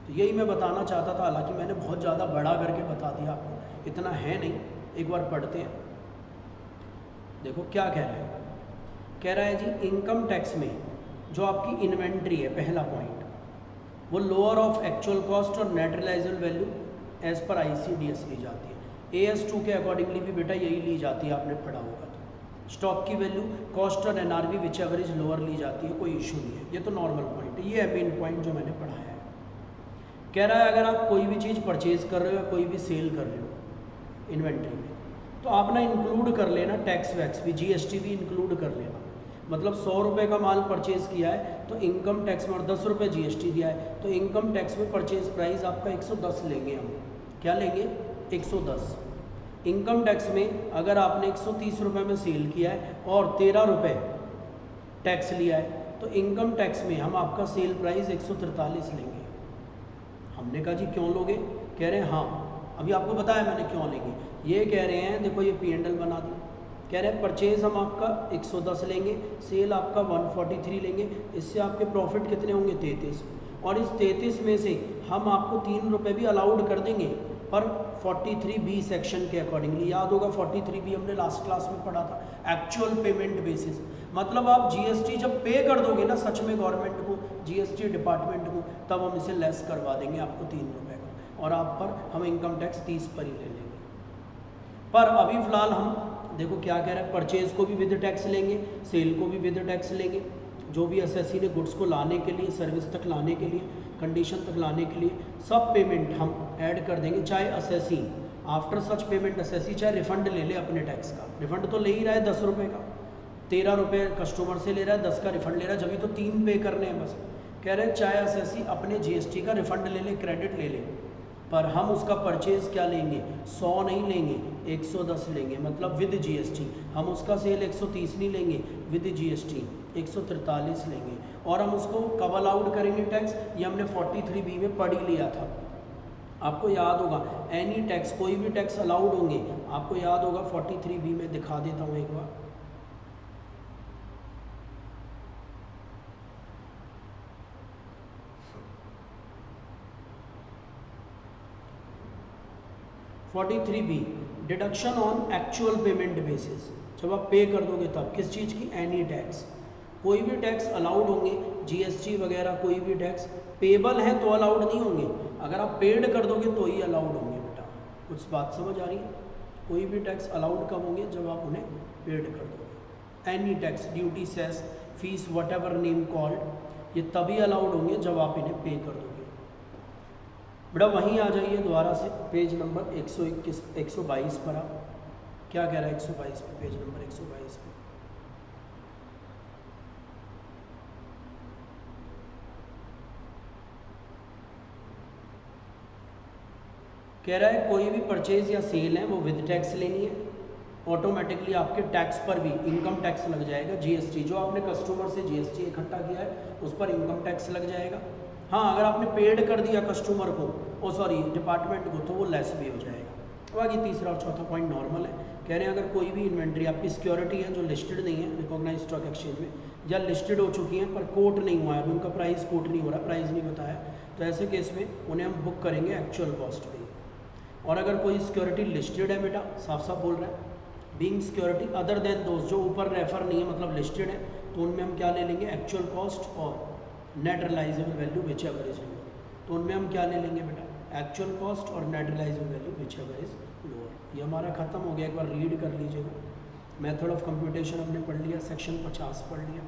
तो यही मैं बताना चाहता था, हालांकि मैंने बहुत ज़्यादा बड़ा करके बता दिया आपको, इतना है नहीं। एक बार पढ़ते हैं, देखो क्या कह रहा है। कह रहा है जी इनकम टैक्स में जो आपकी इन्वेंट्री है, पहला पॉइंट, वो लोअर ऑफ एक्चुअल कॉस्ट और नेट रियलाइजेबल वैल्यू एज पर ICDS ली जाती है। AS2 के अकॉर्डिंगली भी बेटा यही ली जाती है, आपने पढ़ा होगा। तो स्टॉक की वैल्यू, कॉस्ट और NRV विच एवरेज लोअर ली जाती है, कोई इशू नहीं है, ये तो नॉर्मल पॉइंट है। ये है मेन पॉइंट जो मैंने पढ़ाया है। कह रहा है अगर आप कोई भी चीज़ परचेज कर रहे हो या कोई भी सेल कर रहे हो इन्वेंट्री में, तो आप ना इंक्लूड कर लेना टैक्स वैक्स भी, GST भी इंक्लूड कर लेना। मतलब 100 रुपये का माल परचेज़ किया है तो इनकम टैक्स में, और 10 रुपये GST दिया है, तो इनकम टैक्स में परचेज प्राइस आपका 110 लेंगे हम। क्या लेंगे? 110। इनकम टैक्स में अगर आपने 130 रुपये में सेल किया है और 13 रुपये टैक्स लिया है, तो इनकम टैक्स में हम आपका सेल प्राइस 143 लेंगे। हमने कहा जी क्यों लोगे? कह रहे हैं हाँ, अभी आपको बताया मैंने क्यों लेंगे। ये कह रहे हैं देखो ये P&L बना दी, कह रहे हैं परचेज हम आपका 110 लेंगे, सेल आपका 143 लेंगे, इससे आपके प्रॉफिट कितने होंगे? 33। और इस 33 में से हम आपको 3 रुपये भी अलाउड कर देंगे, पर 43B सेक्शन के अकॉर्डिंगली। याद होगा 43B हमने लास्ट क्लास में पढ़ा था, एक्चुअल पेमेंट बेसिस। मतलब आप GST जब पे कर दोगे ना सच में गवर्नमेंट को, GST डिपार्टमेंट को, तब हम इसे लेस करवा देंगे आपको 3 रुपये का, और आप पर हम इनकम टैक्स 30 पर ही ले लेंगे। पर अभी फ़िलहाल हम देखो क्या कह रहा है, परचेज को भी विद टैक्स लेंगे, सेल को भी विद टैक्स लेंगे। जो भी एसएससी ने गुड्स को लाने के लिए, सर्विस तक लाने के लिए, कंडीशन तक लाने के लिए, सब पेमेंट हम ऐड कर देंगे। चाहे SSC after such payment SSC चाहे रिफंड ले ले अपने टैक्स का, रिफंड तो ले ही रहा है 10 रुपये का, 13 रुपये कस्टमर से ले रहा है, 10 का रिफंड ले रहा है, जब भी तो 3 पे करने हैं बस। कह रहे हैं चाहे एसएससी अपने GST का रिफंड ले ले, क्रेडिट ले ले, पर हम उसका परचेज़ क्या लेंगे? 100 नहीं लेंगे, 110 लेंगे, मतलब विद GST। हम उसका सेल 130 नहीं लेंगे, विद GST 143 लेंगे। और हम उसको कब अलाउड करेंगे टैक्स? ये हमने 43B में पढ़ ही लिया था, आपको याद होगा। एनी टैक्स, कोई भी टैक्स अलाउड होंगे, आपको याद होगा 43B में, दिखा देता हूँ एक बार। 43B deduction on actual payment basis. जब आप पे कर दोगे तब, किस चीज़ की? एनी टैक्स, कोई भी टैक्स अलाउड होंगे, GST वगैरह कोई भी टैक्स पेबल है तो अलाउड नहीं होंगे, अगर आप पेड कर दोगे तो ही अलाउड होंगे बेटा। कुछ बात समझ आ रही है? कोई भी टैक्स अलाउड कब होंगे, जब आप उन्हें पेड कर दोगे। Any tax, duty, cess, fees, whatever name called, ये तभी अलाउड होंगे जब आप इन्हें पे कर दोगे। बेटा वहीं आ जाइए दोबारा से पेज नंबर 121 122 पर। आप क्या कह रहा है 122 पे, पेज नंबर 122 पे कह रहा है कोई भी परचेज या सेल है वो विद टैक्स लेनी है, ऑटोमेटिकली आपके टैक्स पर भी इनकम टैक्स लग जाएगा, जीएसटी, जो आपने कस्टमर से जीएसटी इकट्ठा किया है उस पर इनकम टैक्स लग जाएगा। हाँ, अगर आपने पेड कर दिया कस्टमर को, डिपार्टमेंट को, तो वो लेस भी हो जाएगा। बाकी तीसरा और चौथा पॉइंट नॉर्मल है। कह रहे हैं अगर कोई भी इन्वेंट्री आपकी सिक्योरिटी है जो लिस्टेड नहीं है रिकॉग्नाइज स्टॉक एक्सचेंज में, या लिस्टेड हो चुकी हैं पर कोट नहीं हुआ है, उनका प्राइस कोट नहीं हो रहा, प्राइस नहीं बताया, तो ऐसे केस में उन्हें हम बुक करेंगे एक्चुअल कॉस्ट पे। और अगर कोई सिक्योरिटी लिस्टेड है, बेटा साफ साफ बोल रहा है, बीइंग सिक्योरिटी अदर देन दोस्त, जो ऊपर रेफर नहीं है मतलब लिस्टेड है, तो उनमें हम क्या ले लेंगे, एक्चुअल कॉस्ट और net realisable value whichever is lower. तो उनमें हम क्या ले लेंगे बेटा, एक्चुअल कॉस्ट और net realisable value whichever is lower. ये हमारा खत्म हो गया, एक बार रीड कर लीजिएगा। मेथड ऑफ कंप्यूटेशन हमने पढ़ लिया, सेक्शन 50 पढ़ लिया,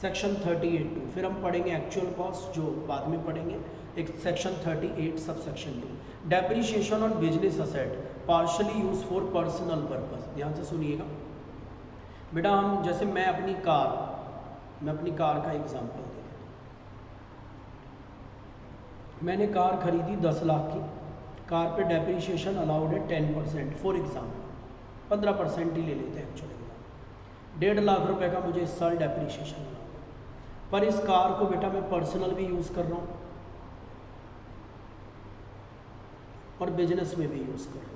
सेक्शन 38(2), फिर हम पढ़ेंगे एक्चुअल कॉस्ट जो बाद में पढ़ेंगे, एक section 38 sub section 2, depreciation on business asset partially use for personal purpose. ध्यान से सुनिएगा बेटा, हम जैसे मैं अपनी कार का एग्जांपल दें, मैंने कार खरीदी 10 लाख की, कार पे डेप्रीशिएशन अलाउड है 10%, फॉर एग्जाम्पल 15% ही ले लेते हैं एक्चुअली, 1.5 लाख रुपए का मुझे इस साल डेप्रीशिएशन अलाउड है। पर इस कार को बेटा मैं पर्सनल भी यूज़ कर रहा हूँ और बिजनेस में भी यूज़ कर रहा हूँ।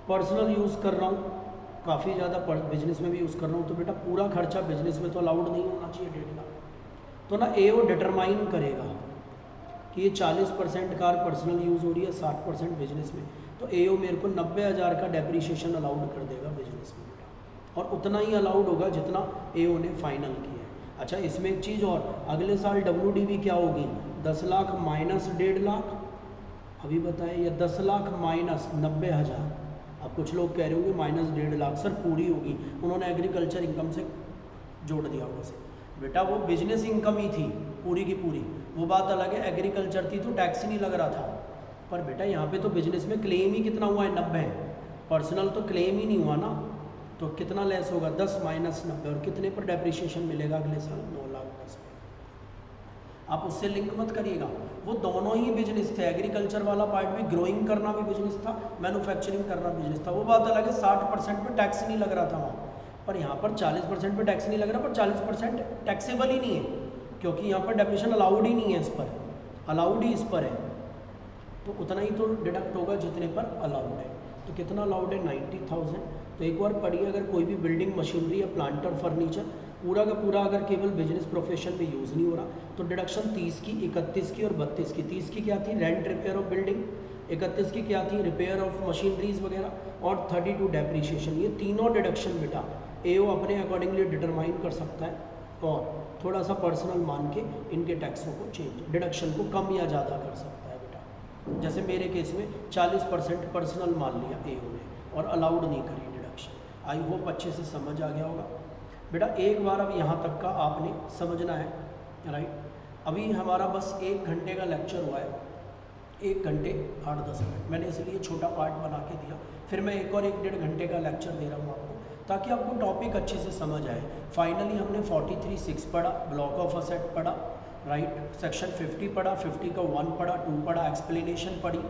पर्सनल यूज़ कर रहा हूँ काफ़ी ज़्यादा, बिजनेस में भी यूज़ कर रहा हूँ, तो बेटा पूरा खर्चा बिजनेस में तो अलाउड नहीं होना चाहिए 1.5 लाख। तो ना एओ डिटरमाइन करेगा कि ये 40% कार पर्सनल यूज़ हो रही है, 60% बिजनेस में, तो एओ मेरे को 90,000 का डेप्रीशिएशन अलाउड कर देगा बिजनेस में बेटा, और उतना ही अलाउड होगा जितना एओ ने फाइनल किया है। अच्छा, इसमें एक चीज़ और, अगले साल WDV क्या होगी, 10 लाख माइनस 1.5 लाख, अभी बताएं, या 10 लाख माइनस 90,000। अब कुछ लोग कह रहे होंगे माइनस 1.5 लाख सर पूरी होगी, उन्होंने एग्रीकल्चर इनकम से जोड़ दिया होगा से। बेटा वो बिजनेस इनकम ही थी पूरी की पूरी, वो बात अलग है, एग्रीकल्चर थी तो टैक्स ही नहीं लग रहा था। पर बेटा यहाँ पे तो बिजनेस में क्लेम ही कितना हुआ है, 90, पर्सनल तो क्लेम ही नहीं हुआ ना, तो कितना लेस होगा, 10 माइनस 90, और कितने पर डेप्रीशिएशन मिलेगा अगले साल, 9,10,000। आप उससे लिंक मत करिएगा, वो दोनों ही बिजनेस थे, एग्रीकल्चर वाला पार्ट भी, ग्रोइंग करना भी बिजनेस था, मैन्युफैक्चरिंग करना बिजनेस था। वो बात अलग है, 60% पे टैक्स नहीं लग रहा था वहाँ, पर यहाँ पर 40% पे टैक्स नहीं लग रहा, पर 40% टैक्सेबल ही नहीं है, क्योंकि यहाँ पर डेप्रीशिएशन अलाउड ही नहीं है, इस पर अलाउड ही इस पर है, तो उतना ही तो डिडक्ट होगा जितने पर अलाउड है। तो कितना अलाउड है, 90,000। तो एक बार पढ़िए, अगर कोई भी बिल्डिंग मशीनरी या प्लांट और फर्नीचर पूरा का पूरा अगर केवल बिजनेस प्रोफेशन में यूज़ नहीं हो रहा, तो डिडक्शन 30 की, 31 की और 32 की। 30 की क्या थी, रेंट रिपेयर ऑफ बिल्डिंग, 31 की क्या थी, रिपेयर ऑफ मशीनरीज वगैरह, और 32 डेप्रीशिएशन। ये तीनों डिडक्शन बेटा एओ अपने अकॉर्डिंगली डिटरमाइन कर सकता है, और थोड़ा सा पर्सनल मान के इनके टैक्सों को चेंज, डिडक्शन को कम या ज़्यादा कर सकता है बेटा। जैसे मेरे केस में 40% पर्सनल मान लिया एओ ने और अलाउड नहीं करी डिडक्शन। आई होप अच्छे से समझ आ गया होगा बेटा। एक बार अब यहाँ तक का आपने समझना है, राइट। अभी हमारा बस 1 घंटे का लेक्चर हुआ है, 1 घंटे 8-10 मिनट, मैंने इसलिए छोटा पार्ट बना के दिया, फिर मैं एक और 1-1.5 घंटे का लेक्चर दे रहा हूँ आपको, ताकि आपको टॉपिक अच्छे से समझ आए। फाइनली हमने 43(6) पढ़ा, ब्लॉक ऑफ असेट पढ़ा, राइट, सेक्शन 50 पढ़ा, 50 का 1 पढ़ा, 2 पढ़ा, एक्सप्लेनेशन पढ़ी,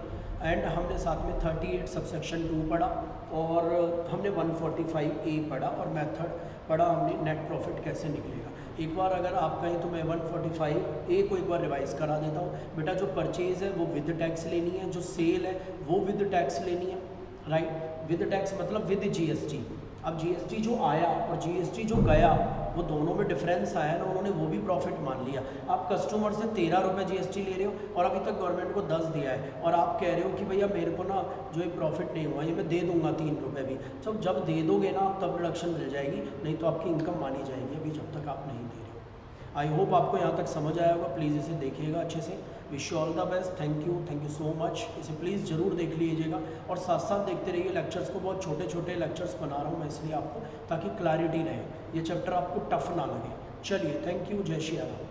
एंड हमने साथ में 38 सबसेक्शन 2 पढ़ा, और हमने 145A पढ़ा, और मेथड पढ़ा हमने, नेट प्रॉफिट कैसे निकलेगा। एक बार अगर आप कहें तो मैं 145A को एक बार रिवाइज करा देता हूँ बेटा। जो परचेज़ है वो विद टैक्स लेनी है, जो सेल है वो विद टैक्स लेनी है, राइट। विद टैक्स मतलब विद जीएसटी। अब जीएसटी जो आया और जीएसटी जो गया, वो दोनों में डिफरेंस आया ना, उन्होंने वो भी प्रॉफिट मान लिया। आप कस्टमर से 13 रुपये जीएसटी ले रहे हो और अभी तक गवर्नमेंट को 10 दिया है, और आप कह रहे हो कि भैया मेरे को ना जो ये प्रॉफिट नहीं हुआ ये मैं दे दूंगा 3 रुपये भी। तो जब दे दोगे ना आप तब डिडक्शन मिल जाएगी, नहीं तो आपकी इनकम मानी जाएगी, अभी जब तक आप नहीं दे रहे हो। आई होप आपको यहाँ तक समझ आया होगा। प्लीज़ इसे देखिएगा अच्छे से। Wish you all the best. Thank you so much. इसे प्लीज़ ज़रूर देख लीजिएगा और साथ साथ देखते रहिए लेक्चर्स को। बहुत छोटे छोटे लेक्चर्स बना रहा हूँ मैं इसलिए आपको, ताकि क्लैरिटी रहे, ये चैप्टर आपको टफ ना लगे। चलिए, थैंक यू। जय श्री राम।